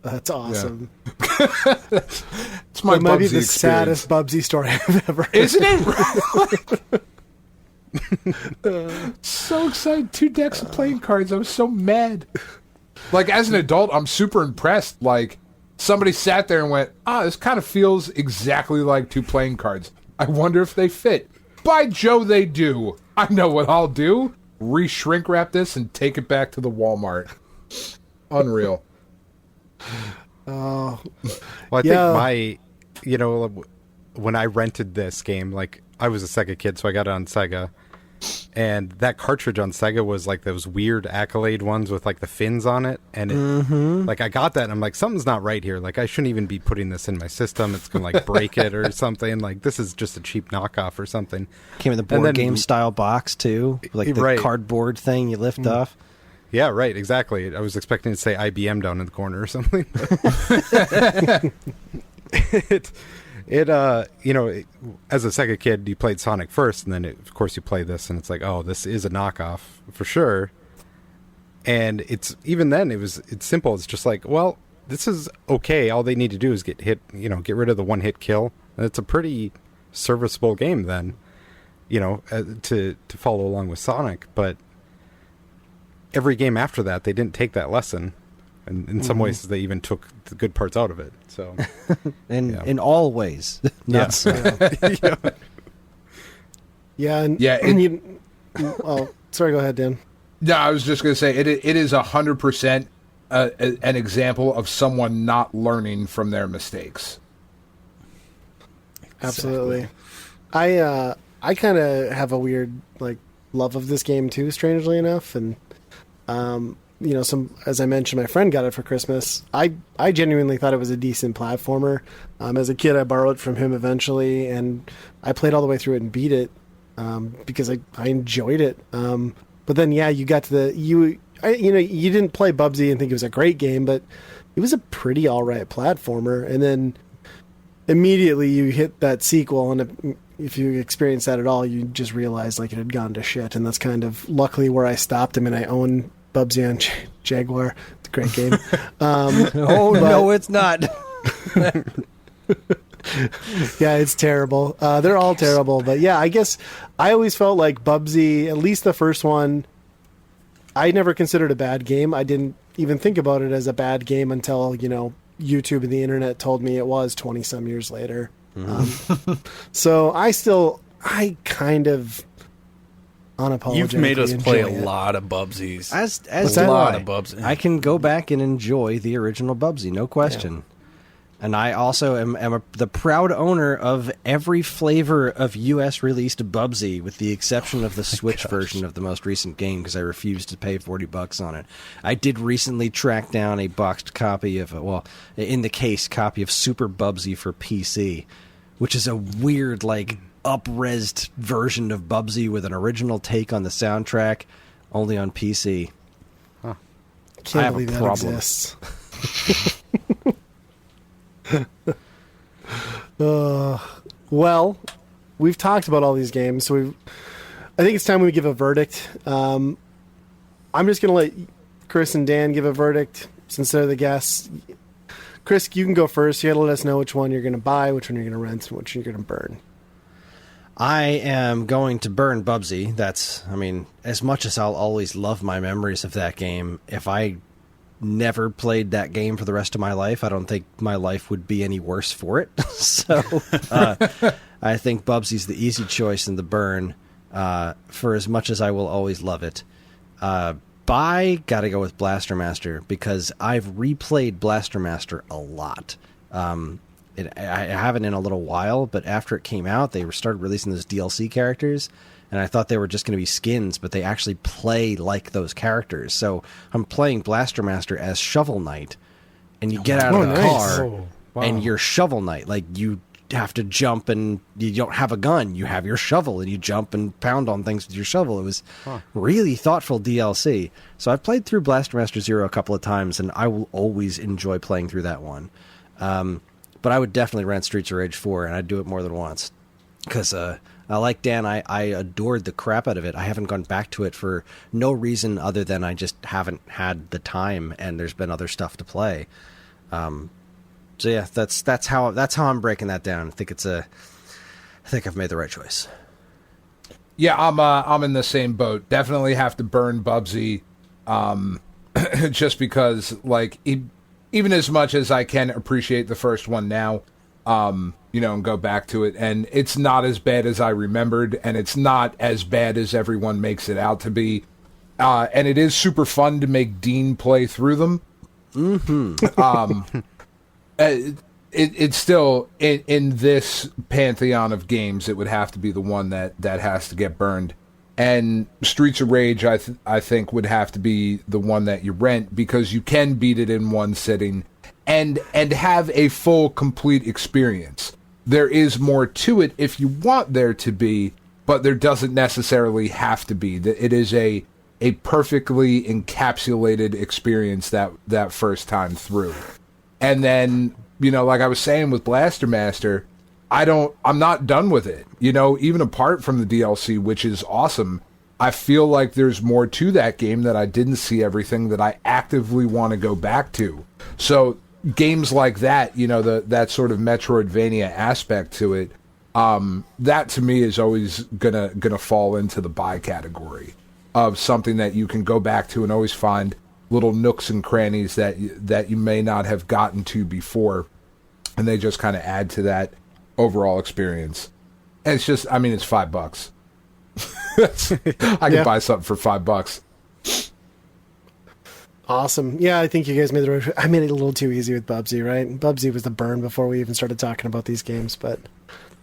That's awesome. Yeah. It's my It might be the experience. saddest Bubsy story I've ever heard. Isn't it? So excited. 2 decks of playing cards. I was so mad. Like, as an adult, I'm super impressed. Like, somebody sat there and went, this kind of feels exactly like 2 playing cards. I wonder if they fit. By Joe, they do. I know what I'll do. Re-shrink wrap this and take it back to the Walmart. Unreal. Well, I think when I rented this game, like, I was a Sega kid, so I got it on Sega. And that cartridge on Sega was like those weird Accolade ones with like the fins on it. And like I got that and I'm like, something's not right here. Like I shouldn't even be putting this in my system. It's going to like break it or something. Like this is just a cheap knockoff or something. Came in the board game style box too. Like the cardboard thing you lift off. Yeah, right. Exactly. I was expecting to say IBM down in the corner or something. As a Sega kid, you played Sonic first, and then of course you play this, and it's like, oh, this is a knockoff for sure. And it's simple. It's just like, well, this is okay. All they need to do is get rid of the one-hit kill, and it's a pretty serviceable game then, to follow along with Sonic. But every game after that, they didn't take that lesson. And in some ways, they even took the good parts out of it. So, in all ways, not so. Sorry, go ahead, Dan. No, I was just going to say it is 100% an example of someone not learning from their mistakes. Absolutely. I kind of have a weird love of this game too, strangely enough, and as I mentioned, my friend got it for Christmas. I genuinely thought it was a decent platformer. As a kid, I borrowed it from him eventually, and I played all the way through it and beat it because I enjoyed it. But then, you got to you didn't play Bubsy and think it was a great game, but it was a pretty all right platformer. And then immediately you hit that sequel, and if you experience that at all, you just realize it had gone to shit. And that's kind of luckily where I stopped. I mean, I own Bubsy on Jaguar. It's a great game. No, it's not. Yeah, it's terrible. They're all terrible. But yeah, I guess I always felt like Bubsy, at least the first one, I never considered a bad game. I didn't even think about it as a bad game until, YouTube and the internet told me it was 20-some years later. So I kind of unapologetically You've made us play a it. lot of Bubsies. As a lot of Bubsy. I can go back and enjoy the original Bubsy, no question. Yeah. And I also am the proud owner of every flavor of U.S. released Bubsy, with the exception of the Switch version of the most recent game, because I refused to pay $40 on it. I did recently track down a boxed copy of, copy of Super Bubsy for PC, which is a weird, up-resed version of Bubsy with an original take on the soundtrack, only on PC. Can't I have believe a that problem. exists. Well, we've talked about all these games, so I think it's time we give a verdict. I'm just going to let Kris and Dan give a verdict since they're the guests. Kris, you can go first. You got to let us know which one you're going to buy, which one you're going to rent, and which you're going to burn. I am going to burn Bubsy. As much as I'll always love my memories of that game, if I never played that game for the rest of my life, I don't think my life would be any worse for it. So I think Bubsy's the easy choice in the burn, for as much as I will always love it. Buy, gotta go with Blaster Master, because I've replayed Blaster Master a lot. I haven't in a little while, but after it came out, they started releasing those DLC characters, and I thought they were just going to be skins, but they actually play like those characters. So I'm playing Blaster Master as Shovel Knight, and you get out of the car, and you're Shovel Knight. Like, you have to jump, and you don't have a gun. You have your shovel, and you jump and pound on things with your shovel. It was really thoughtful DLC. So I've played through Blaster Master Zero a couple of times, and I will always enjoy playing through that one. But I would definitely rent Streets of Rage 4, and I'd do it more than once. Because, like Dan, I adored the crap out of it. I haven't gone back to it for no reason other than I just haven't had the time, and there's been other stuff to play. So yeah, that's how I'm breaking that down. I think I've made the right choice. Yeah, I'm in the same boat. Definitely have to burn Bubsy, just because, like, even as much as I can appreciate the first one now, and go back to it, and it's not as bad as I remembered, and it's not as bad as everyone makes it out to be, and it is super fun to make Dean play through them. Mm-hmm. It's still in this pantheon of games, it would have to be the one that has to get burned. And Streets of Rage, I think, would have to be the one that you rent, because you can beat it in one sitting and have a full, complete experience. There is more to it if you want there to be, but there doesn't necessarily have to be. It is a perfectly encapsulated experience that first time through. And then, like I was saying with Blaster Master, I'm not done with it. Even apart from the DLC, which is awesome, I feel like there's more to that game that I didn't see everything that I actively want to go back to. So games like that, that sort of Metroidvania aspect to it, that to me is always gonna fall into the buy category of something that you can go back to and always find little nooks and crannies that you may not have gotten to before, and they just kind of add to that overall experience. And it's just, it's $5. I can buy something for $5. Awesome. Yeah, I think you guys made I made it a little too easy with Bubsy, right? Bubsy was the burn before we even started talking about these games, but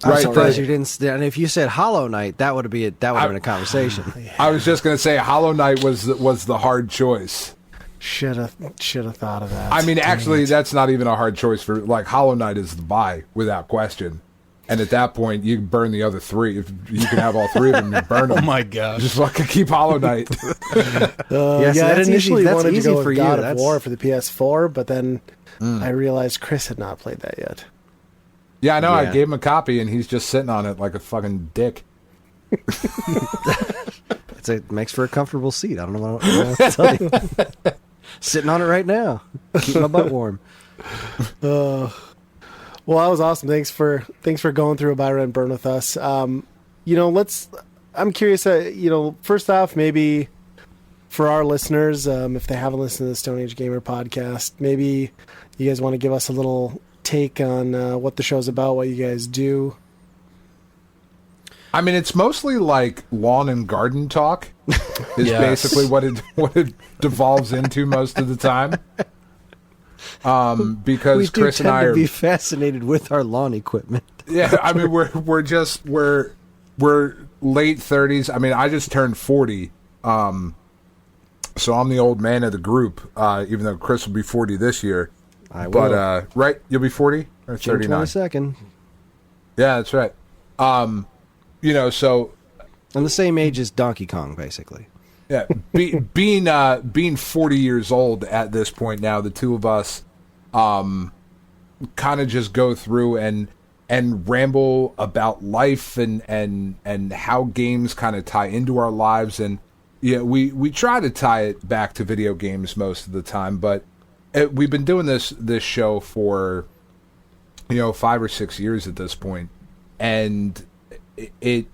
I'm surprised you didn't. And if you said Hollow Knight, that would have been a conversation. I was just going to say Hollow Knight was the hard choice. Should have thought of that. Actually, that's not even a hard choice for, like, Hollow Knight is the buy without question. And at that point, you can burn the other three. If you can have all three of them, you burn them. Oh my gosh! Just fucking keep Hollow Knight. I initially wanted to go with God of War for the PS4, but then I realized Kris had not played that yet. Yeah, I know. Yeah. I gave him a copy, and he's just sitting on it like a fucking dick. It makes for a comfortable seat. I don't know what to tell you. Sitting on it right now. Keep my butt warm. Well, that was awesome. Thanks for going through a buy, rent, burn with us. I'm curious, first off, maybe for our listeners, if they haven't listened to the Stone Age Gamer podcast, maybe you guys want to give us a little take on what the show's about, what you guys do. It's mostly like lawn and garden talk is basically what it devolves into most of the time. Because we Kris and I are be fascinated with our lawn equipment. Yeah, we're late 30s. I just turned 40. So I'm the old man of the group, even though Kris will be 40 this year. I will. But right, you'll be 40 or 39. June 22nd. Yeah, that's right. So I'm the same age as Donkey Kong, basically. yeah, being 40 years old at this point now, the two of us kind of just go through and ramble about life and how games kind of tie into our lives. And we try to tie it back to video games most of the time, but we've been doing this show for 5 or 6 years at this point, and it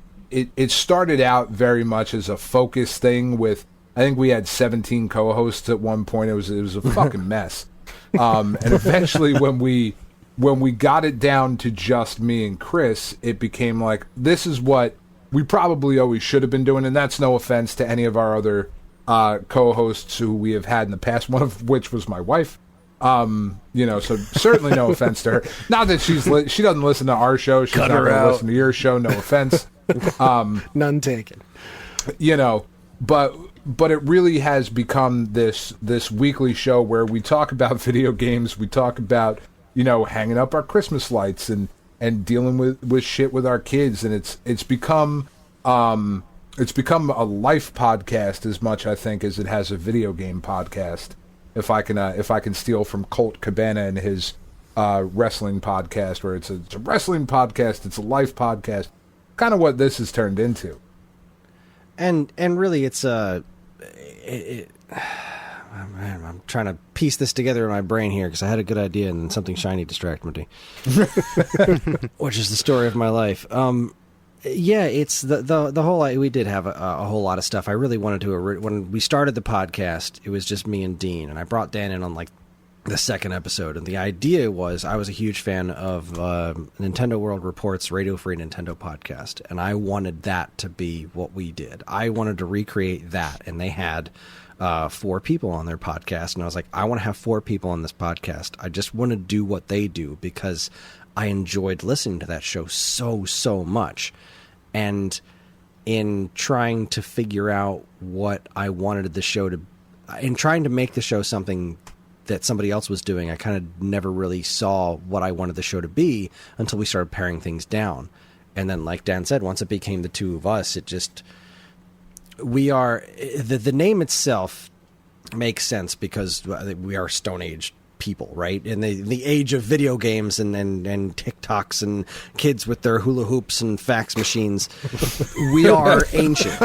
started out very much as a focus thing with, I think we had 17 co-hosts at one point. It was a fucking mess. And eventually when we got it down to just me and Kris, it became like, this is what we probably always should have been doing. And that's no offense to any of our other co-hosts who we have had in the past, one of which was my wife. So certainly no offense to her. Not that she doesn't listen to our show. She's not going to listen to your show. No offense. None taken. But it really has become this weekly show where we talk about video games. We talk about, hanging up our Christmas lights and dealing with shit with our kids. And it's become a life podcast as much, I think, as it has a video game podcast. If I can steal from Colt Cabana and his wrestling podcast, where it's a wrestling podcast, it's a life podcast, kind of what this has turned into. And really, it's I'm trying to piece this together in my brain here because I had a good idea and then something shiny distracted me, which is the story of my life. It's the whole. We did have a whole lot of stuff. I really wanted to. When we started the podcast, it was just me and Dean, and I brought Dan in on like the second episode. And the idea was, I was a huge fan of Nintendo World Report's Radio Free Nintendo podcast, and I wanted that to be what we did. I wanted to recreate that, and they had 4 people on their podcast, and I was like, I want to have 4 people on this podcast. I just want to do what they do because I enjoyed listening to that show so much. And in trying to figure out what I wanted the show to, in trying to make the show something that somebody else was doing, I kind of never really saw what I wanted the show to be until we started paring things down. And then, like Dan said, once it became the two of us, it just, we are, the name itself makes sense because we are Stone Age people, right? In the age of video games and TikToks and kids with their hula hoops and fax machines, we are ancient,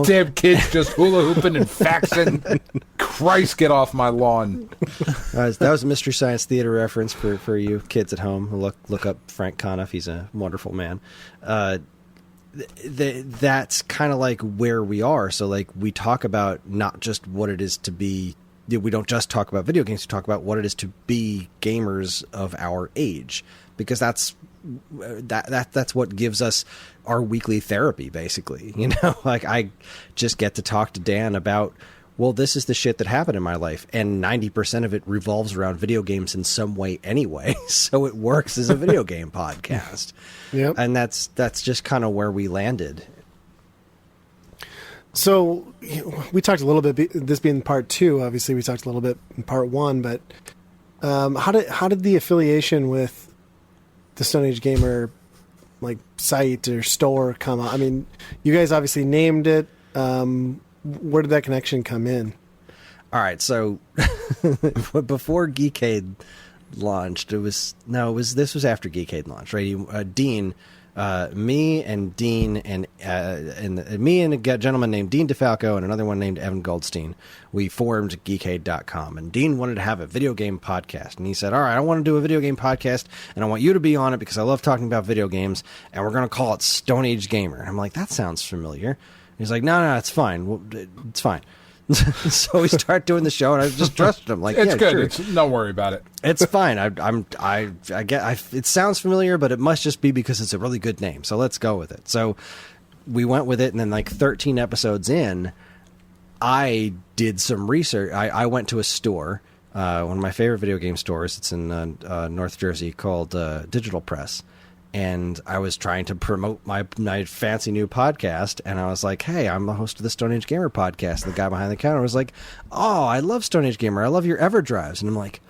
Damn kids just hula hooping and faxing. Christ, get off my lawn. That was a Mystery Science Theater reference for you kids at home. Look up Frank Conniff. He's a wonderful man. That's kind of like where we are. So like we talk about not just what it is to be. We don't just talk about video games. We talk about what it is to be gamers of our age, because that's what gives us our weekly therapy, basically. Like I just get to talk to Dan about, well, this is the shit that happened in my life, and 90% of it revolves around video games in some way anyway. So it works as a video game podcast. Yep. And that's just kind of where we landed. So we talked a little bit, this being part 2, obviously we talked a little bit in part 1, but how did the affiliation with the Stone Age Gamer like site or store come up? I mean, you guys obviously named it. Where did that connection come in? All right, so before Geekade launched, this was after Geekade launched, right? Dean, me and Dean and me and a gentleman named Dean DeFalco and another one named Evan Goldstein, we formed Geekade.com, and Dean wanted to have a video game podcast, and he said, all right, I want to do a video game podcast, and I want you to be on it because I love talking about video games, and we're going to call it Stone Age Gamer. And I'm like, that sounds familiar. And he's like, no, it's fine. It's fine. So we start doing the show, and I just trusted him. Like, it's yeah, good. Sure. Don't worry about it. It's fine. I get. It sounds familiar, but it must just be because it's a really good name. So let's go with it. So we went with it, and then like 13 episodes in, I did some research. I went to a store, one of my favorite video game stores. It's in North Jersey called Digital Press. And I was trying to promote my fancy new podcast, and I was like, hey, I'm the host of the Stone Age Gamer podcast. And the guy behind the counter was like, oh, I love Stone Age Gamer. I love your Overdrives. And I'm like,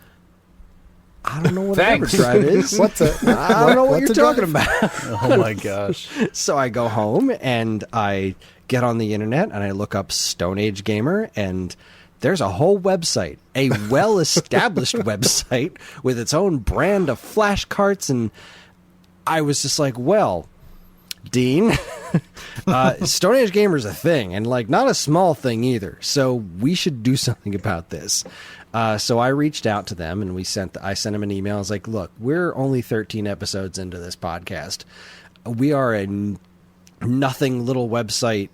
I don't know what Thanks. Overdrive is. I don't know what you're talking about. Oh my gosh. So I go home and I get on the internet and I look up Stone Age Gamer, and there's a whole website, a well-established website with its own brand of flashcards, and I was just like, well, Dean, Stone Age Gamer is a thing, and like not a small thing either. So we should do something about this. So I reached out to them, and I sent them an email. I was like, look, we're only 13 episodes into this podcast. We are a nothing little website.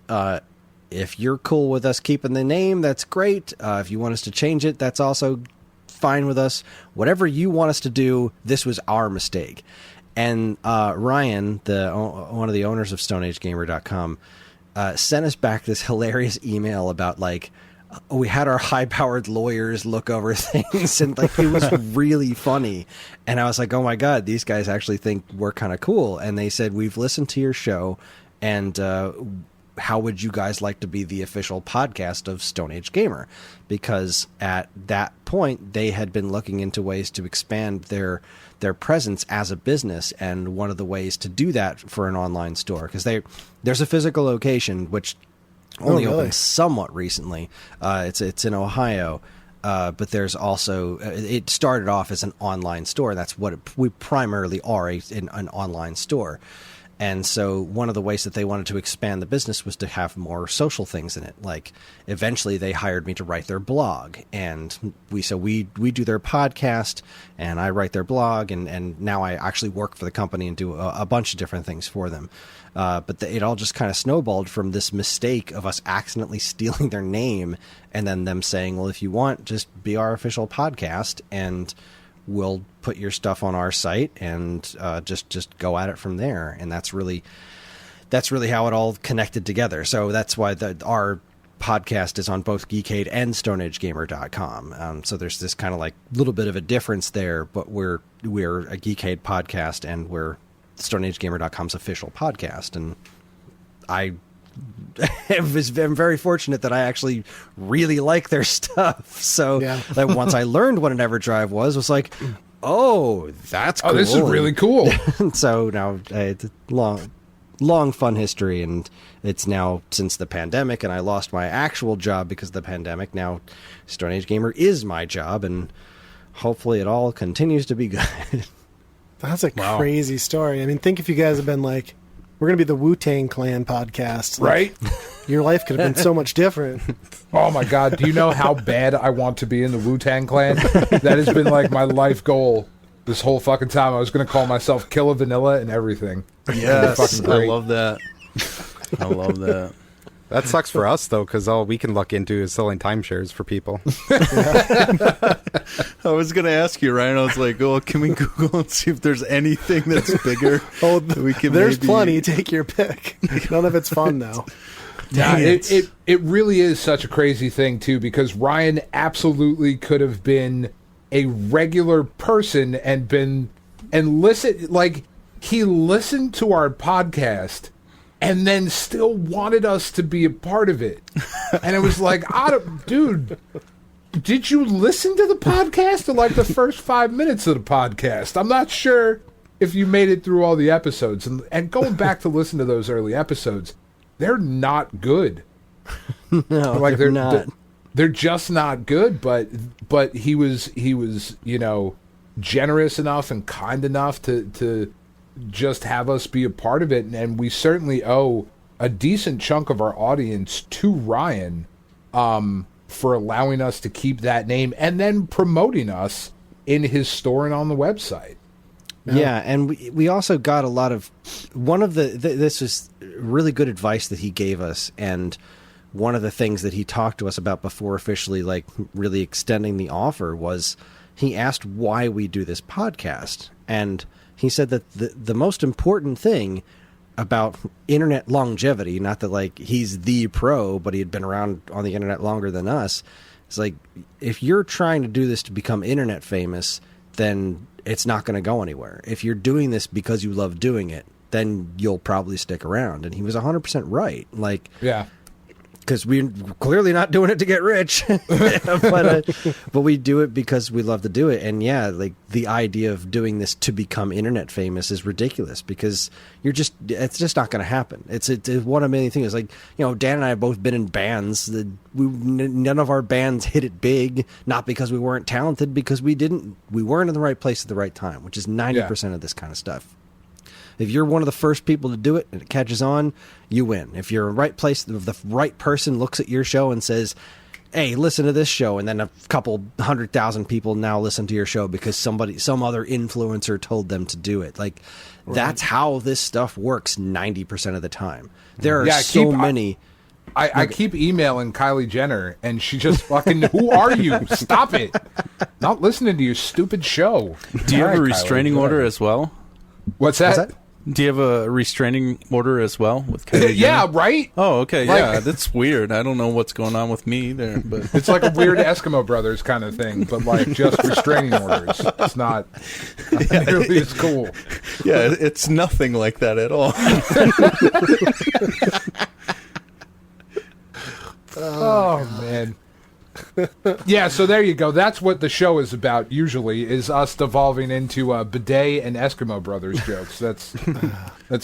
If you're cool with us keeping the name, that's great. If you want us to change it, that's also fine with us. Whatever you want us to do, this was our mistake. And Ryan, one of the owners of StoneAgeGamer.com, sent us back this hilarious email about like, we had our high-powered lawyers look over things, and like it was really funny. And I was like, oh my God, these guys actually think we're kind of cool. And they said, we've listened to your show, and how would you guys like to be the official podcast of Stone Age Gamer? Because at that point, they had been looking into ways to expand their presence as a business, and one of the ways to do that for an online store, because there's a physical location which only opened somewhat recently. It's in Ohio, but there's also it started off as an online store. That's what we primarily are, an online store. And so one of the ways that they wanted to expand the business was to have more social things in it. Like eventually they hired me to write their blog, and we do their podcast and I write their blog, and now I actually work for the company and do a bunch of different things for them. But it all just kind of snowballed from this mistake of us accidentally stealing their name, and then them saying, well, if you want, just be our official podcast and we'll put your stuff on our site, and just go at it from there. And that's really how it all connected together. So that's why our podcast is on both Geekade and StoneAgeGamer.com. So there's this kind of like little bit of a difference there, but we're a Geekade podcast, and we're StoneAgeGamer.com's official podcast. And I am very fortunate that I actually really like their stuff. So that once I learned what an Overdrive was like, oh, that's cool. Oh, this is really cool. So now it's a long fun history, and it's now since the pandemic, and I lost my actual job because of the pandemic. Now Stone Age Gamer is my job, and hopefully it all continues to be good. That's a crazy story. I mean, think if you guys have been like, we're going to be the Wu-Tang Clan podcast. Like, right? Your life could have been so much different. Oh my God. Do you know how bad I want to be in the Wu-Tang Clan? That has been like my life goal this whole fucking time. I was going to call myself Killa Vanilla and everything. Yes, I love that. I love that. That sucks for us, though, because all we can look into is selling timeshares for people. I was going to ask you, Ryan. I was like, "Oh, can we Google and see if there's anything that's bigger?" We can. There's plenty. Take your pick. None of it's fun now. Yeah, it really is such a crazy thing too, because Ryan absolutely could have been a regular person and listen, like he listened to our podcast and then still wanted us to be a part of it. And it was like, dude, did you listen to the podcast or like the first 5 minutes of the podcast? I'm not sure if you made it through all the episodes. And going back to listen to those early episodes, they're not good. No, like they're not. They're just not good, but he was, generous enough and kind enough to just have us be a part of it, and we certainly owe a decent chunk of our audience to Ryan for allowing us to keep that name and then promoting us in his store and on the website. Yeah, and we also got a lot of this was really good advice that he gave us, and one of the things that he talked to us about before officially like really extending the offer was he asked why we do this podcast, and he said that the most important thing about internet longevity, not that like he's the pro, but he had been around on the internet longer than us, is like if you're trying to do this to become internet famous, then it's not going to go anywhere. If you're doing this because you love doing it, then you'll probably stick around. And he was 100% right. Like, yeah, because we're clearly not doing it to get rich, but we do it because we love to do it. And yeah, like the idea of doing this to become internet famous is ridiculous because it's just not going to happen. It's one of many things. Like, you know, Dan and I have both been in bands that none of our bands hit it big, not because we weren't talented, because we weren't in the right place at the right time, which is 90% of this kind of stuff. If you're one of the first people to do it and it catches on, you win. If you're in the right place, if the right person looks at your show and says, hey, listen to this show, and then a couple 100,000 people now listen to your show because some other influencer told them to do it. Like, that's how this stuff works 90% of the time. There are so many. I keep emailing Kylie Jenner, and she just fucking, who are you? Stop it. Not listening to your stupid show. Do you have a restraining order as well? What's that? Do you have a restraining order as well with Kylie Yeah, Jenner? right? Oh, okay, yeah, that's weird. I don't know what's going on with me there, but it's like a weird Eskimo Brothers kind of thing, but like just restraining orders. It's not nearly as cool. Yeah, it's nothing like that at all. Oh, man. Yeah, so there you go. That's what the show is about usually, is us devolving into bidet and Eskimo Brothers jokes. That's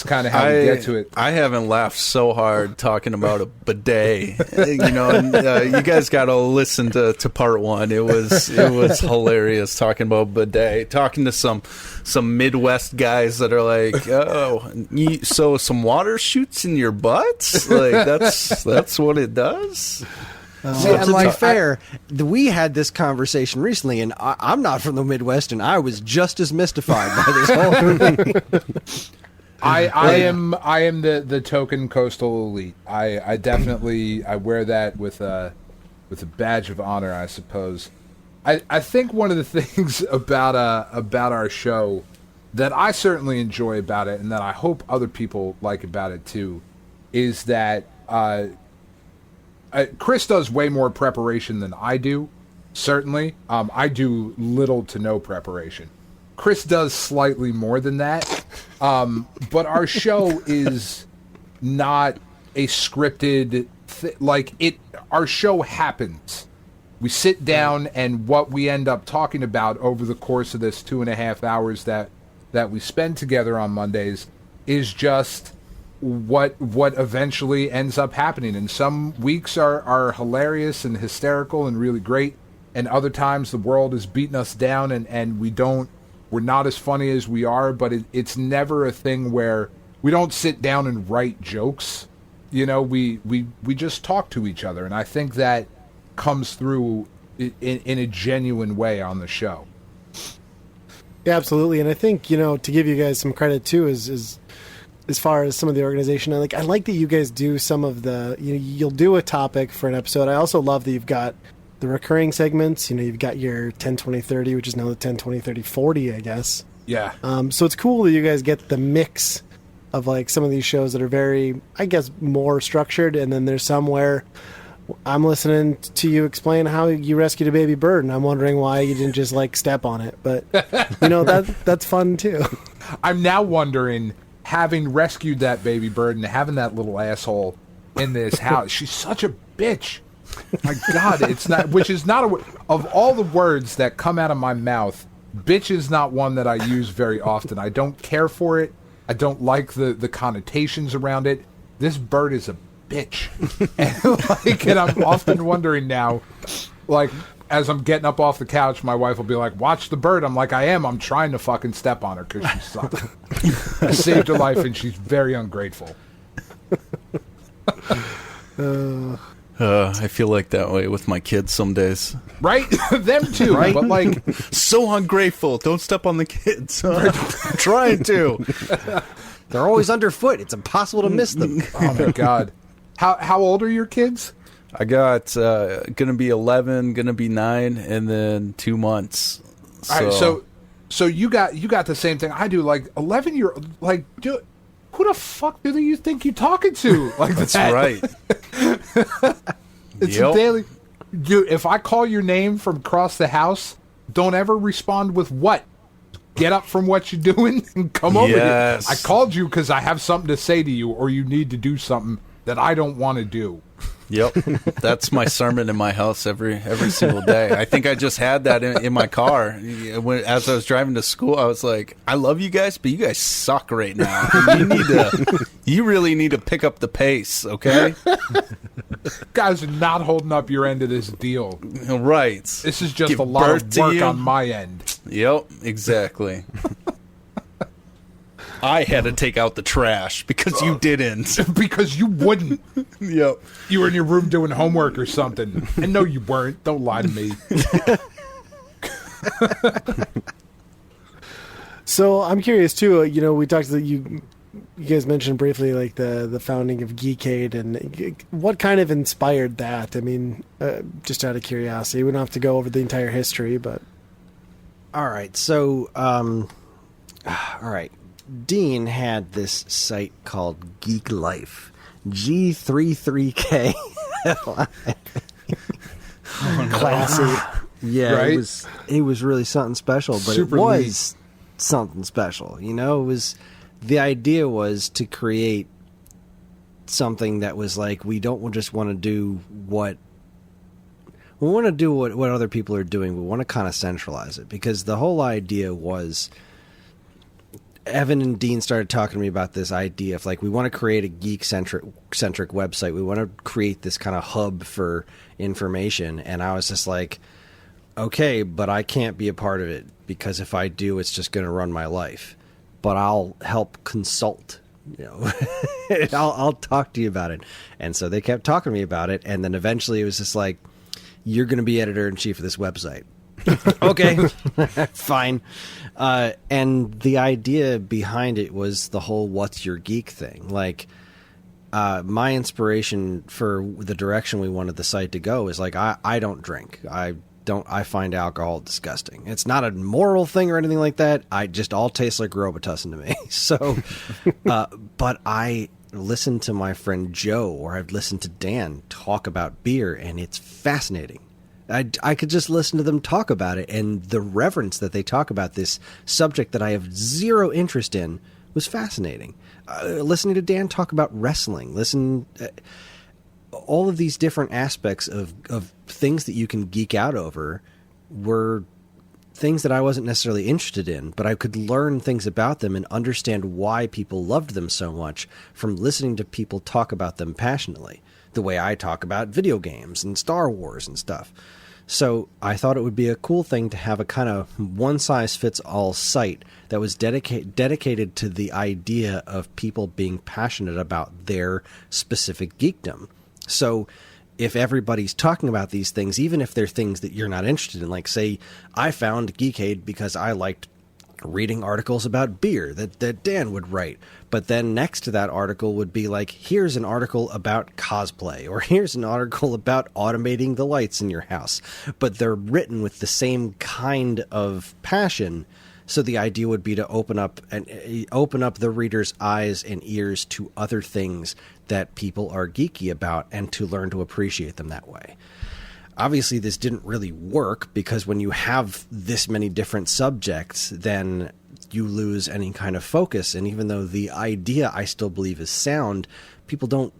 kind of how we get to it. I haven't laughed so hard talking about a bidet. You know, and, you guys got to listen to part one. It was hilarious talking about bidet, talking to some Midwest guys that are like, oh, so some water shoots in your butts? Like, that's what it does? And like fair, we had this conversation recently, and I'm not from the Midwest, and I was just as mystified by this whole thing. I am the token coastal elite. I definitely wear that with a badge of honor, I suppose. I think one of the things about our show that I certainly enjoy about it, and that I hope other people like about it too, is that Kris does way more preparation than I do, certainly. I do little to no preparation. Kris does slightly more than that. But our show is not a scripted our show happens. We sit down, and what we end up talking about over the course of this 2.5 hours that we spend together on Mondays is just what eventually ends up happening. And some weeks are hilarious and hysterical and really great, and other times the world is beating us down and we're not as funny as we are, but it's never a thing where we don't sit down and write jokes. You know, we just talk to each other, and I think that comes through in a genuine way on the show. Yeah, absolutely. And I think, you know, to give you guys some credit too is as far as some of the organization, I like that you guys do some of the, you'll do a topic for an episode. I also love that you've got the recurring segments. You know, you've got your 10, 20, 30, which is now the 10, 20, 30, 40, I guess. Yeah. So it's cool that you guys get the mix of like some of these shows that are very, I guess, more structured. And then there's some where I'm listening to you explain how you rescued a baby bird, and I'm wondering why you didn't just like step on it. But, you know, that's fun too. I'm now wondering, having rescued that baby bird and having that little asshole in this house, she's such a bitch. My God, it's not, which is not of all the words that come out of my mouth, bitch is not one that I use very often. I don't care for it. I don't like the connotations around it. This bird is a bitch. And I'm often wondering now, like, as I'm getting up off the couch, my wife will be like, watch the bird. I'm like, I'm trying to fucking step on her because she sucks. I saved her life, and she's very ungrateful. I feel like that way with my kids some days. Right? Them too. Right? But like, so ungrateful. Don't step on the kids. I'm trying to. They're always underfoot. It's impossible to miss them. Oh my God. How old are your kids? I got gonna be 11, gonna be 9, and then 2 months. So. All right, so you got the same thing I do. Like 11-year-old, like, dude, who the fuck do you think you're talking to? Like that's that? Right. It's a daily. Dude, if I call your name from across the house, don't ever respond with what. Get up from what you're doing and come over here. I called you because I have something to say to you, or you need to do something that I don't want to do. Yep, that's my sermon in my house every single day. I think I just had that in my car as I was driving to school. I was like, "I love you guys, but you guys suck right now. You really need to pick up the pace, okay? Guys are not holding up your end of this deal. Right. This is just a lot of work on my end." Yep, exactly. I had to take out the trash because you didn't. Because you wouldn't. Yep. You were in your room doing homework or something. And no, you weren't. Don't lie to me. So I'm curious too. We talked that you guys mentioned briefly like the founding of Geekade, and what kind of inspired that? I mean, just out of curiosity, we don't have to go over the entire history, but all right. So, all right. Dean had this site called Geek Life, G33K. Classy. Yeah, right? it was really something special, but Super it was something special. The idea was to create something that was like, we don't just want to do what other people are doing. We want to kind of centralize it, because the whole idea was, Evan and Dean started talking to me about this idea of like, we want to create a geek-centric website. We want to create this kind of hub for information. And I was just like, okay, but I can't be a part of it, because if I do, it's just going to run my life. But I'll help consult. I'll talk to you about it. And so they kept talking to me about it. And then eventually it was just like, you're going to be editor-in-chief of this website. Okay, fine. And the idea behind it was the whole "what's your geek" thing. Like, my inspiration for the direction we wanted the site to go is like, I don't drink. I find alcohol disgusting. It's not a moral thing or anything like that. I just all tastes like Robitussin to me. So, but I listen to my friend Joe, or I've listened to Dan talk about beer, and it's fascinating. I could just listen to them talk about it, and the reverence that they talk about this subject that I have zero interest in was fascinating. Listening to Dan talk about wrestling, all of these different aspects of things that you can geek out over were things that I wasn't necessarily interested in, but I could learn things about them and understand why people loved them so much from listening to people talk about them passionately, the way I talk about video games and Star Wars and stuff. So I thought it would be a cool thing to have a kind of one-size-fits-all site that was dedicated to the idea of people being passionate about their specific geekdom. So if everybody's talking about these things, even if they're things that you're not interested in, like say I found Geekade because I liked reading articles about beer that Dan would write. But then next to that article would be like, here's an article about cosplay, or here's an article about automating the lights in your house. But they're written with the same kind of passion. So the idea would be to open up the reader's eyes and ears to other things that people are geeky about, and to learn to appreciate them that way. Obviously, this didn't really work, because when you have this many different subjects, then you lose any kind of focus. And even though the idea I still believe is sound, people don't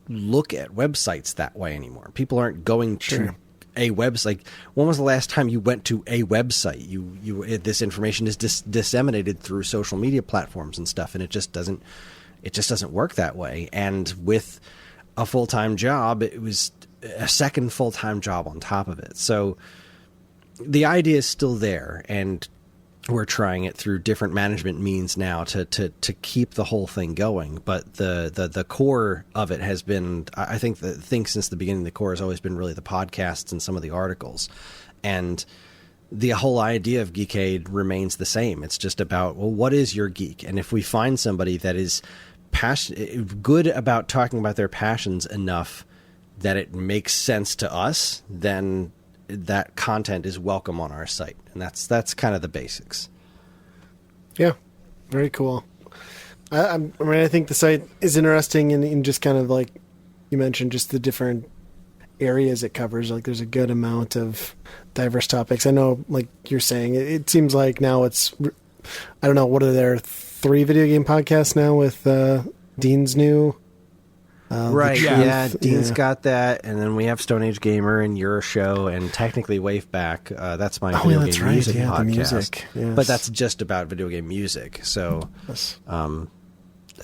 look at websites that way anymore. People aren't going to a website. When was the last time you went to a website? This information is disseminated through social media platforms and stuff, and it just doesn't work that way. And with a full-time job, it was a second full-time job on top of it. So the idea is still there, and we're trying it through different management means now to keep the whole thing going. But the core of it has been, I think the thing since the beginning, the core has always been really the podcasts and some of the articles. And the whole idea of Geekade remains the same. It's just about, well, what is your geek? And if we find somebody that is good about talking about their passions enough that it makes sense to us, then that content is welcome on our site. And that's kind of the basics. Yeah, very cool. I think the site is interesting in just kind of like you mentioned, just the different areas it covers. Like there's a good amount of diverse topics. I know, like you're saying, it seems like now it's, I don't know, what are there, 3 video game podcasts now with Dean's new Right, yeah. Truth, Dean's got that, and then we have Stone Age Gamer and your show, and technically Waveback. That's my video that's game right, music yeah, the podcast. music, yes. But that's just about video game music. So, Yes.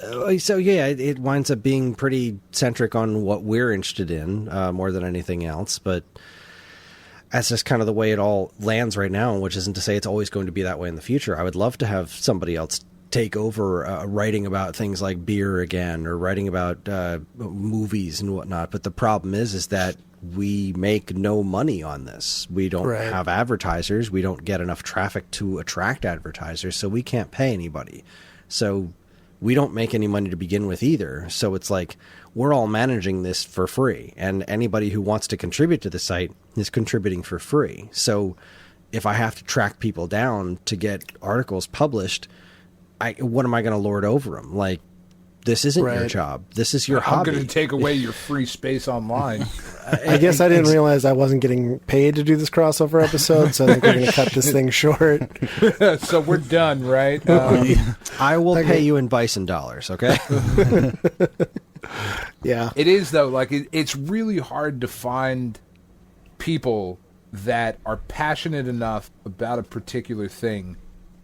It winds up being pretty centric on what we're interested in more than anything else. But that's just kind of the way it all lands right now, which isn't to say it's always going to be that way in the future. I would love to have somebody else take over writing about things like beer again, or writing about movies and whatnot. But the problem is that we make no money on this. We don't Right. have advertisers. We don't get enough traffic to attract advertisers, so we can't pay anybody. So we don't make any money to begin with either. So it's like we're all managing this for free, and anybody who wants to contribute to the site is contributing for free. So if I have to track people down to get articles published, what am I going to lord over them? Like, this isn't your Right. job. This is your I'm hobby. going to take away your free space online. I guess I didn't realize I wasn't getting paid to do this crossover episode, so I think we're going to cut this thing short. So we're done, right? I will pay you in bison dollars, okay? Yeah. It is, though. Like, it's really hard to find people that are passionate enough about a particular thing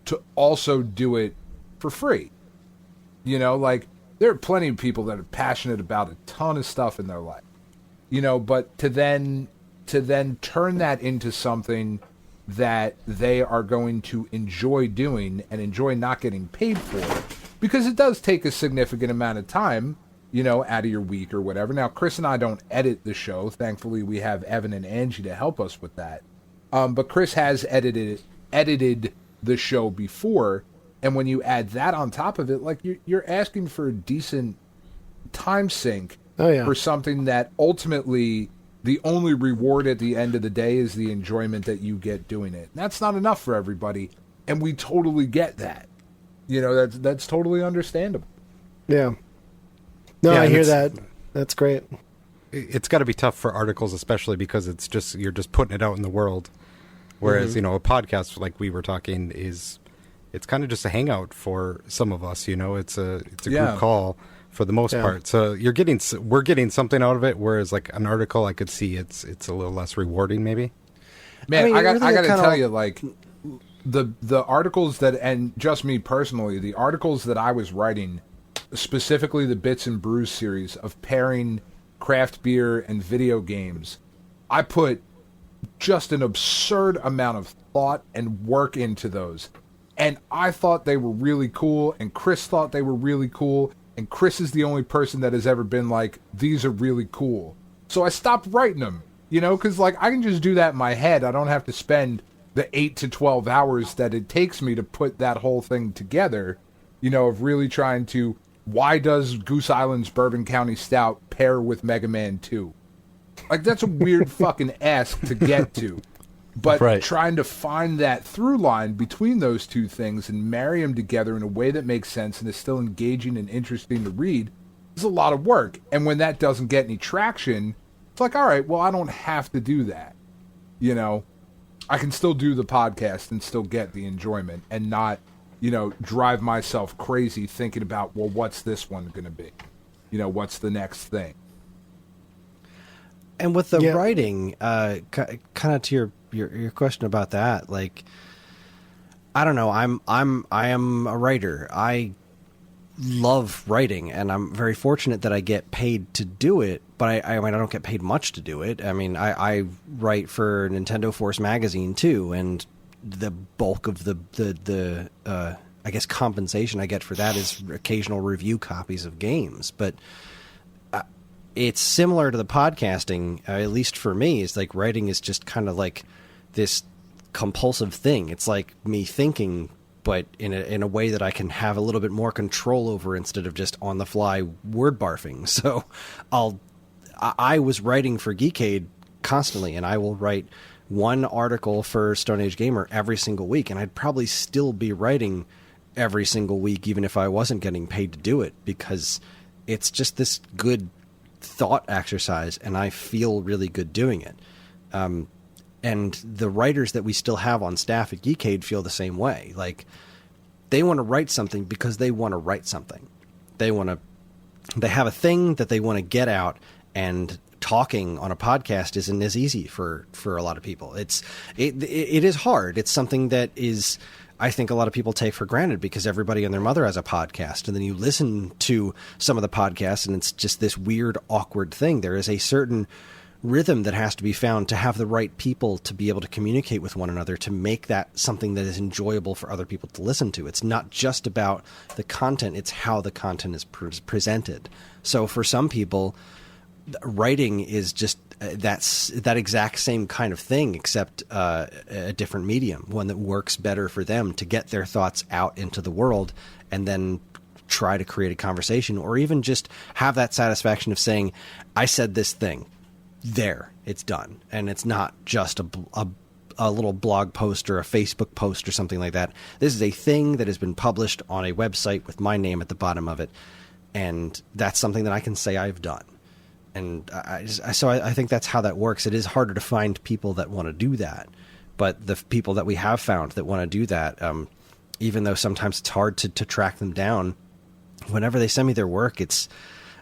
to also do it for free. You know, like, there are plenty of people that are passionate about a ton of stuff in their life. You know, but to then turn that into something that they are going to enjoy doing and enjoy not getting paid for, because it does take a significant amount of time, you know, out of your week or whatever. Now, Chris and I don't edit the show. Thankfully, we have Evan and Angie to help us with that. But Chris has edited the show before, and when you add that on top of it, like, you're asking for a decent time sink for something that ultimately the only reward at the end of the day is the enjoyment that you get doing it. And that's not enough for everybody, and we totally get that. You know, that's totally understandable. Yeah. No, Yeah, I hear it's- that. That's great. It's got to be tough for articles, especially because you're just putting it out in the world. Whereas, you know, a podcast, like we were talking, it's kind of just a hangout for some of us. You know, it's a group call for the most part. So we're getting something out of it. Whereas, like, an article, I could see it's a little less rewarding, maybe. Man, I I got really to kinda- tell you, like, the articles that, and just me personally, the articles that I was writing, specifically the Bits and Brews series of pairing craft beer and video games, I put just an absurd amount of thought and work into those. And I thought they were really cool, and Chris thought they were really cool, and Chris is the only person that has ever been like, these are really cool. So I stopped writing them, you know, because, like, I can just do that in my head. I don't have to spend the 8 to 12 hours that it takes me to put that whole thing together, you know, of really trying to, why does Goose Island's Bourbon County Stout pair with Mega Man 2? Like, that's a weird fucking ask to get to. But Right. trying to find that through line between those two things and marry them together in a way that makes sense and is still engaging and interesting to read is a lot of work. And when that doesn't get any traction, it's like, all right, well, I don't have to do that. You know, I can still do the podcast and still get the enjoyment and not, you know, drive myself crazy thinking about, well, what's this one going to be? You know, what's the next thing? And with the writing, kind of to your question about that, like, I don't know, I am a writer. I love writing, and I'm very fortunate that I get paid to do it. But I mean, I don't get paid much to do it. I mean, I write for Nintendo Force magazine too, and the bulk of the I guess compensation I get for that is occasional review copies of games. But it's similar to the podcasting, at least for me. It's like writing is just kind of like this compulsive thing. It's like me thinking, but in a way that I can have a little bit more control over instead of just on the fly word barfing. So I was writing for Geekade constantly, and I will write one article for Stone Age Gamer every single week, and I'd probably still be writing every single week even if I wasn't getting paid to do it, because it's just this good thought exercise, and I feel really good doing it. And the writers that we still have on staff at Geekade feel the same way. Like, they want to write something because they want to write something. They want to they have a thing that they want to get out, and talking on a podcast isn't as easy for a lot of people. It is hard. It's something that is, I think, a lot of people take for granted because everybody and their mother has a podcast, and then you listen to some of the podcasts and it's just this weird, awkward thing. There is a certain rhythm that has to be found to have the right people to be able to communicate with one another, to make that something that is enjoyable for other people to listen to. It's not just about the content, it's how the content is presented. So for some people, writing is just that exact same kind of thing, except a different medium, one that works better for them to get their thoughts out into the world and then try to create a conversation, or even just have that satisfaction of saying, I said this thing. There, it's done. And it's not just a little blog post or a Facebook post or something like that. This is a thing that has been published on a website with my name at the bottom of it. And that's something that I can say I've done. And I think that's how that works. It is harder to find people that want to do that. But the people that we have found that want to do that, even though sometimes it's hard to track them down, whenever they send me their work, it's...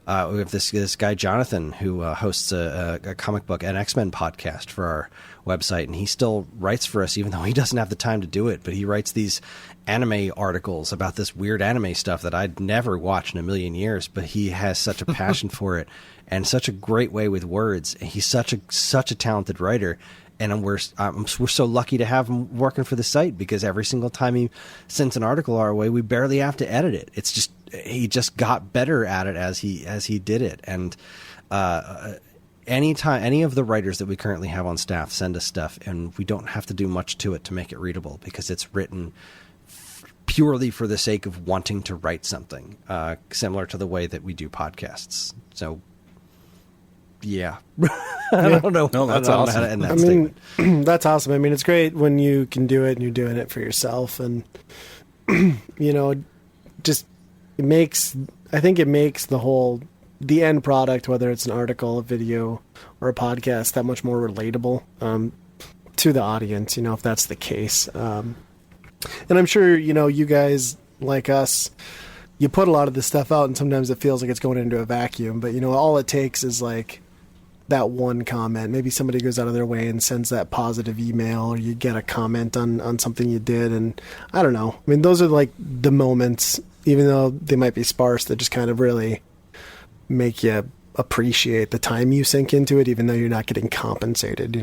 we have this guy, Jonathan, who hosts a comic book and X-Men podcast for our website, and he still writes for us, even though he doesn't have the time to do it. But he writes these anime articles about this weird anime stuff that I'd never watched in a million years, but he has such a passion for it and such a great way with words. He's such a talented writer. And we're so lucky to have him working for the site, because every single time he sends an article our way, we barely have to edit it. It's just, he just got better at it as he did it. And anytime any of the writers that we currently have on staff send us stuff, and we don't have to do much to it to make it readable, because it's written purely for the sake of wanting to write something, similar to the way that we do podcasts. So, yeah. I don't know. No, that's I don't know awesome. how to end that statement. That's awesome. I mean, it's great when you can do it and you're doing it for yourself, and just I think it makes the end product, whether it's an article, a video, or a podcast, that much more relatable to the audience, if that's the case. And I'm sure, you guys like us, you put a lot of this stuff out, and sometimes it feels like it's going into a vacuum, but all it takes is like that one comment. Maybe somebody goes out of their way and sends that positive email, or you get a comment on something you did, and I don't know. I mean, those are like the moments, even though they might be sparse, that just kind of really make you appreciate the time you sink into it, even though you're not getting compensated,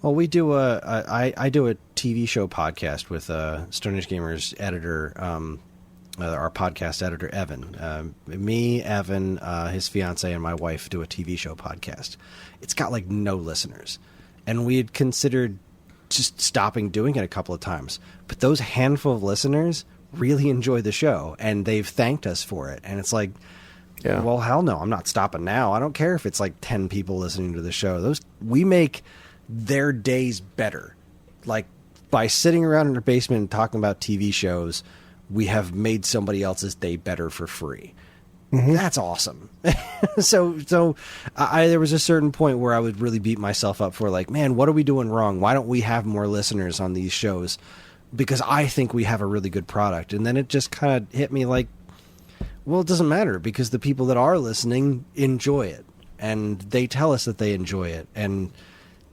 Well, we do I do a TV show podcast with Stone Age Gamers editor, our podcast editor, Evan. Me, Evan, his fiance, and my wife do a TV show podcast. It's got like no listeners. And we had considered just stopping doing it a couple of times. But those handful of listeners really enjoy the show, and they've thanked us for it. And it's like, yeah, well, hell no, I'm not stopping now. I don't care if it's like 10 people listening to the show. We make their days better. Like, by sitting around in our basement and talking about TV shows, we have made somebody else's day better for free. Mm-hmm. That's awesome. So there was a certain point where I would really beat myself up for like, man, what are we doing wrong? Why don't we have more listeners on these shows? Because I think we have a really good product. And then it just kind of hit me like, well, it doesn't matter, because the people that are listening enjoy it, and they tell us that they enjoy it. And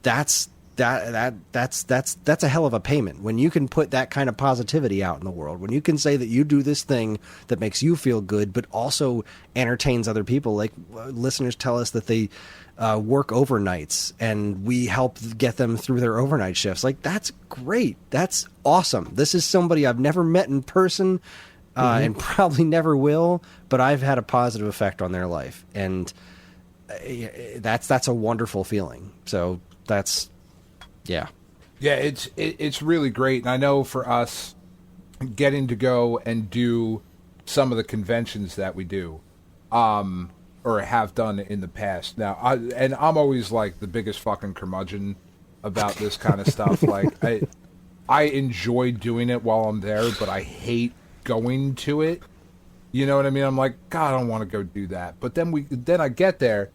that's a hell of a payment when you can put that kind of positivity out in the world, when you can say that you do this thing that makes you feel good but also entertains other people. Like, listeners tell us that they work overnights, and we help get them through their overnight shifts. Like, that's great. That's awesome. This is somebody I've never met in person, and probably never will, but I've had a positive effect on their life, and that's a wonderful feeling. So that's, yeah. Yeah, it's really great. And I know for us, getting to go and do some of the conventions that we do, or have done in the past. Now, I'm always like the biggest fucking curmudgeon about this kind of stuff. Like, I enjoy doing it while I'm there, but I hate going to it. You know what I mean? I'm like, God, I don't want to go do that. But then I get there,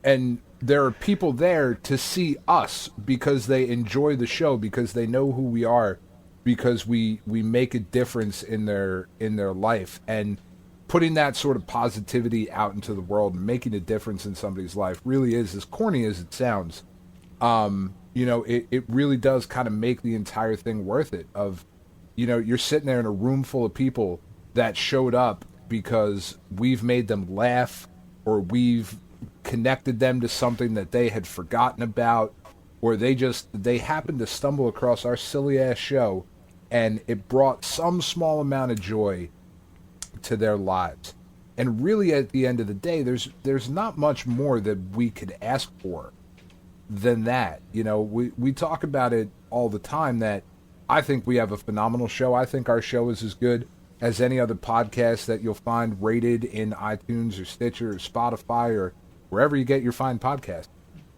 and there are people there to see us because they enjoy the show, because they know who we are, because we make a difference in their life. And putting that sort of positivity out into the world and making a difference in somebody's life really is, as corny as it sounds, it really does kind of make the entire thing worth it. Of, you're sitting there in a room full of people that showed up because we've made them laugh, or we've connected them to something that they had forgotten about, or they happened to stumble across our silly ass show and it brought some small amount of joy to their lives. And really, at the end of the day, there's not much more that we could ask for than that. We talk about it all the time, that I think we have a phenomenal show. I think our show is as good as any other podcast that you'll find rated in iTunes or Stitcher or Spotify or wherever you get your fine podcast.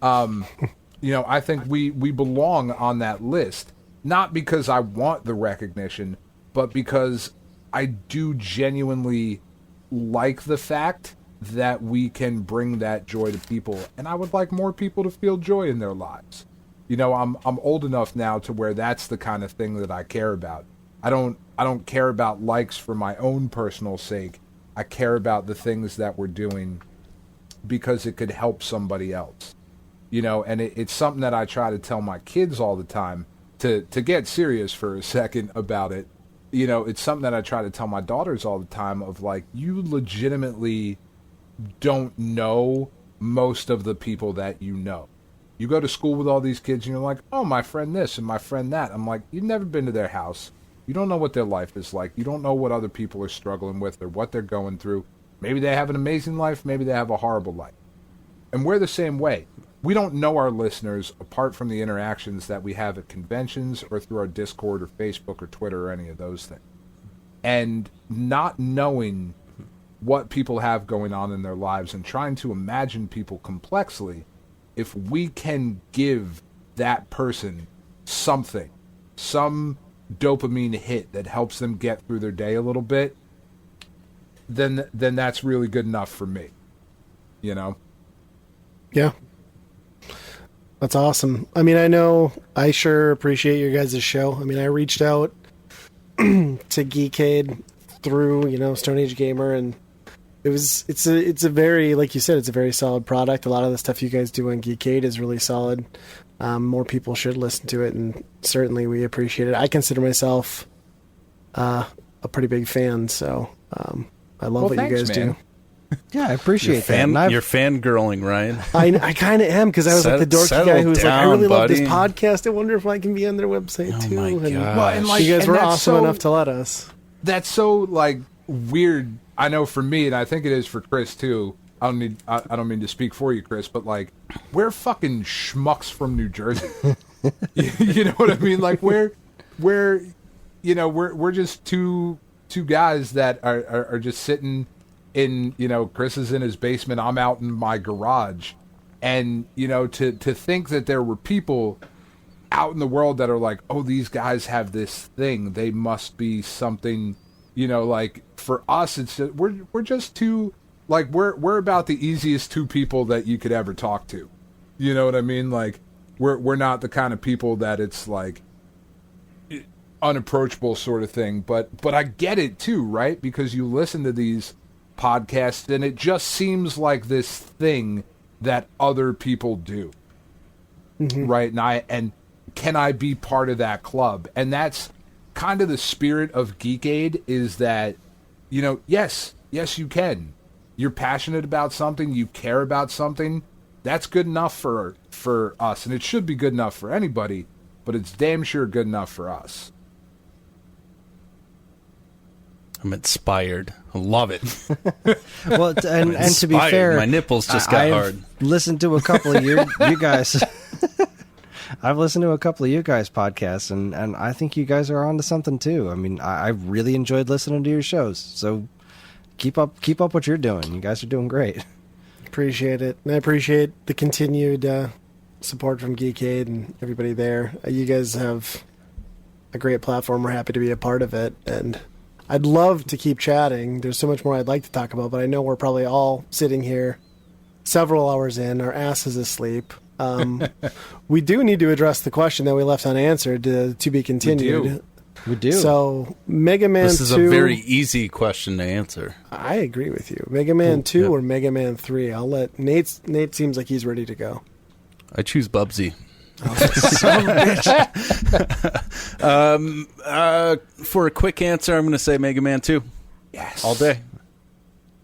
I think we belong on that list, not because I want the recognition, but because I do genuinely like the fact that we can bring that joy to people, and I would like more people to feel joy in their lives. I'm old enough now to where that's the kind of thing that I care about. I don't care about likes for my own personal sake. I care about the things that we're doing because it could help somebody else. And it's something that I try to tell my kids all the time, to get serious for a second about it. It's something that I try to tell my daughters all the time, of like, you legitimately don't know most of the people that you know. You go to school with all these kids and you're like, oh, my friend this and my friend that. I'm like, you've never been to their house. You don't know what their life is like. You don't know what other people are struggling with or what they're going through. Maybe they have an amazing life. Maybe they have a horrible life. And we're the same way. We don't know our listeners apart from the interactions that we have at conventions or through our Discord or Facebook or Twitter or any of those things. And not knowing what people have going on in their lives and trying to imagine people complexly, if we can give that person something, some dopamine hit that helps them get through their day a little bit, then that's really good enough for me. Yeah. That's awesome. I mean, I sure appreciate your guys' show. I mean, I reached out to Geekade through, Stone Age Gamer, and it's a very, like you said, it's a very solid product. A lot of the stuff you guys do on Geekade is really solid. More people should listen to it, and certainly we appreciate it. I consider myself a pretty big fan, so I love what you guys do. Yeah, I appreciate that. You're fangirling, Ryan. I kind of am, because I was like the dorky guy who was like, I really love this podcast. I wonder if I can be on their website too. My gosh. And you guys were awesome enough to let us. That's so weird. I know for me, and I think it is for Chris too. I don't mean to speak for you, Chris, but we're fucking schmucks from New Jersey. You know what I mean? We're just two guys that are just sitting in, Chris is in his basement, I'm out in my garage. And, to think that there were people out in the world that are like, oh, these guys have this thing, they must be something, for us, it's just, we're just two, we're about the easiest two people that you could ever talk to. You know what I mean? We're not the kind of people that it's unapproachable sort of thing, but I get it too, right? Because you listen to these podcasts and it just seems like this thing that other people do. Mm-hmm. Right? And can I be part of that club? And that's kind of the spirit of Geekade, is that, yes, you can. You're passionate about something, you care about something. That's good enough for us, and it should be good enough for anybody, but it's damn sure good enough for us. I'm inspired. I love it. Well, and to be fair, my nipples just got hard. Listened to a couple of you guys. I've listened to a couple of you guys' podcasts, and I think you guys are onto something too. I mean, I really enjoyed listening to your shows. So keep up what you're doing. You guys are doing great. Appreciate it, and I appreciate the continued support from Geekade and everybody there. You guys have a great platform. We're happy to be a part of it, and I'd love to keep chatting. There's so much more I'd like to talk about, but I know we're probably all sitting here several hours in, our asses asleep. We do need to address the question that we left unanswered, to be continued. We do. So Mega Man 2. This is a very easy question to answer. I agree with you. Mega Man 2 or Mega Man 3? I'll let Nate seems like he's ready to go. I choose Bubsy. Son of a bitch. For a quick answer, I'm going to say Mega Man 2. Yes. All day.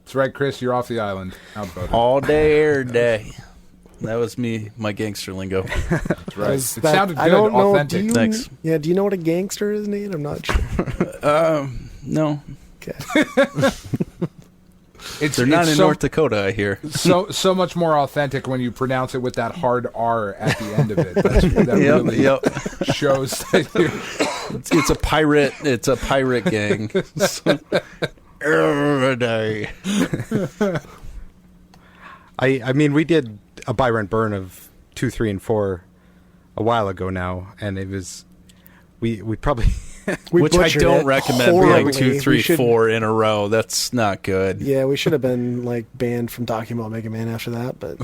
That's right, Chris. You're off the island. Outvoted. All day, every day. That was me, my gangster lingo. That's right. It That- sounded good. I don't know. Authentic. Do you, Thanks. Yeah, do you know what a gangster is, Nate? I'm not sure. No, Okay. It's, they're not it's in so, North Dakota, I hear. so much more authentic when you pronounce it with that hard R at the end of it. That really shows that you. It's a pirate. It's a pirate gang. So, every day. I mean, we did a buy rent burn of 2, 3, and 4 a while ago now, and it was we probably We Which I butchered don't it recommend horribly. playing 2, 3, We should- 4 in a row. That's not good. Yeah, we should have been like banned from talking about Mega Man after that, but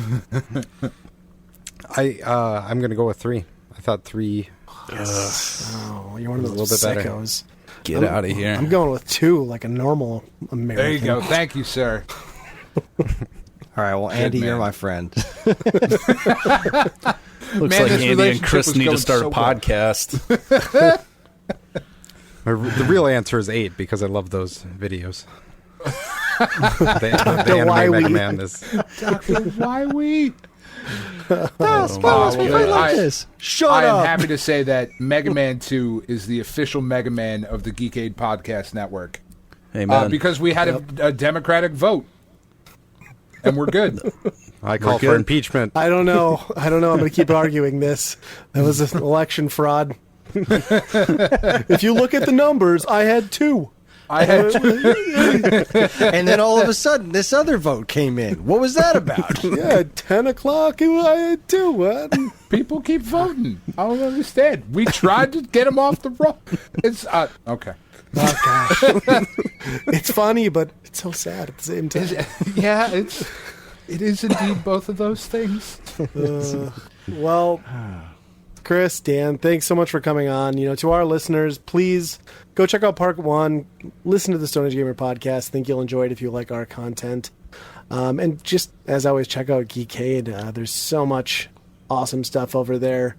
I'm gonna go with 3. I thought 3. oh, you're one of A those little bit better. sickos. Get out of here. I'm going with 2, like a normal American. There you go. Thank you, sir. All right, well, Andy, man. you're my friend. Looks Man, like this Andy and relationship Chris was need to going start so a well. podcast. The real answer is 8 because I love those videos. the anime Why Mega we- Man is. Why we? That's good. like this. Shut I am up. happy to say that Mega Man 2 is the official Mega Man of the Geekade Podcast Network. Amen. Because we had a democratic vote. And we're good. I call for good. impeachment. I don't know. I'm going to keep arguing this. That was an election fraud. If you look at the numbers, I had 2. I had And then all of a sudden, this other vote came in. What was that about? Yeah, at 10 o'clock, I had 2. What? people keep voting. I don't understand. We tried to get him off the road. It's okay. Oh, gosh. It's funny, but it's so sad at the same time. Yeah, it is indeed both of those things. Well, Chris, Dan, thanks so much for coming on. To our listeners, please go check out Part 1. Listen to the Stone Age Gamer podcast. I think you'll enjoy it if you like our content. And just, as always, check out Geekade. There's so much awesome stuff over there.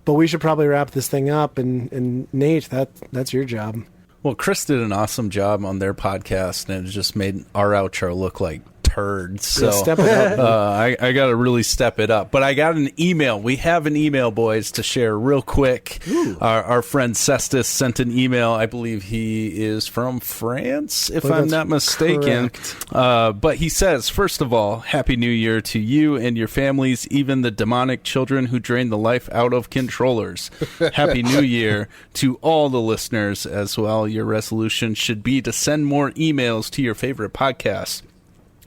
But we should probably wrap this thing up. And Nate, that's your job. Well, Chris did an awesome job on their podcast, and it just made our outro look like turds. So step it up. I got to really step it up. But I got an email. We have an email, boys, to share real quick. Our friend Cestus sent an email. I believe he is from France, if I'm that's not mistaken. But he says, first of all, Happy New Year to you and your families, even the demonic children who drain the life out of controllers. Happy New Year to all the listeners as well. Your resolution should be to send more emails to your favorite podcasts.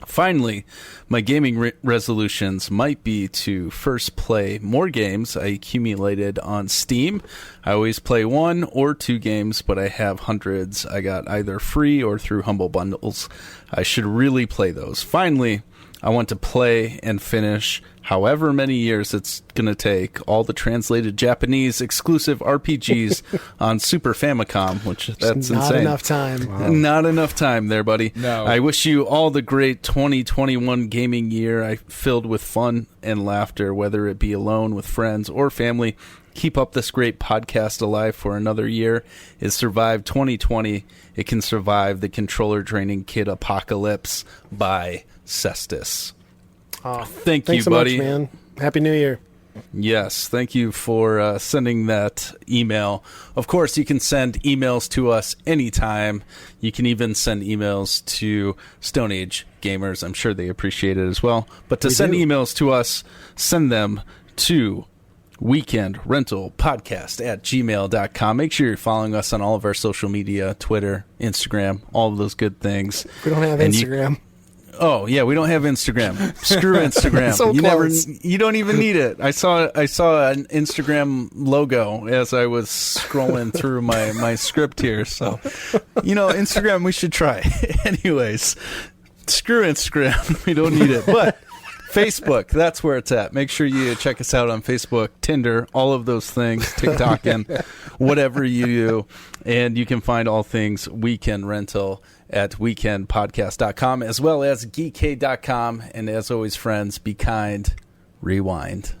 Finally, my gaming resolutions might be to first play more games I accumulated on Steam. I always play 1 or 2 games, but I have hundreds I got either free or through Humble Bundles. I should really play those. Finally, I want to play and finish however many years it's going to take all the translated Japanese exclusive RPGs on Super Famicom, which that's Not insane. enough time. Wow. Not enough time there, buddy. No. I wish you all the great 2021 gaming year filled with fun and laughter, whether it be alone with friends or family. Keep up this great podcast alive for another year. It survived 2020. It can survive the controller draining kid apocalypse by Cestus. Oh, Thanks thanks so buddy. much, man. Happy New Year. Yes, thank you for sending that email. Of course, you can send emails to us anytime. You can even send emails to Stone Age Gamers. I'm sure they appreciate it as well. But to send emails to us, send them to weekendrentalpodcast@gmail.com. Make sure you're following us on all of our social media, Twitter, Instagram, all of those good things. We don't have And Instagram. Oh yeah, we don't have Instagram. Screw Instagram. So close. You don't even need it. I saw an Instagram logo as I was scrolling through my script here. So, Instagram we should try. Anyways, screw Instagram. We don't need it. But Facebook, that's where it's at. Make sure you check us out on Facebook, Tinder, all of those things, TikTok, and whatever you do. And you can find all things Weekend Rental at weekendpodcast.com as well as geekade.com. And as always, friends, be kind, rewind.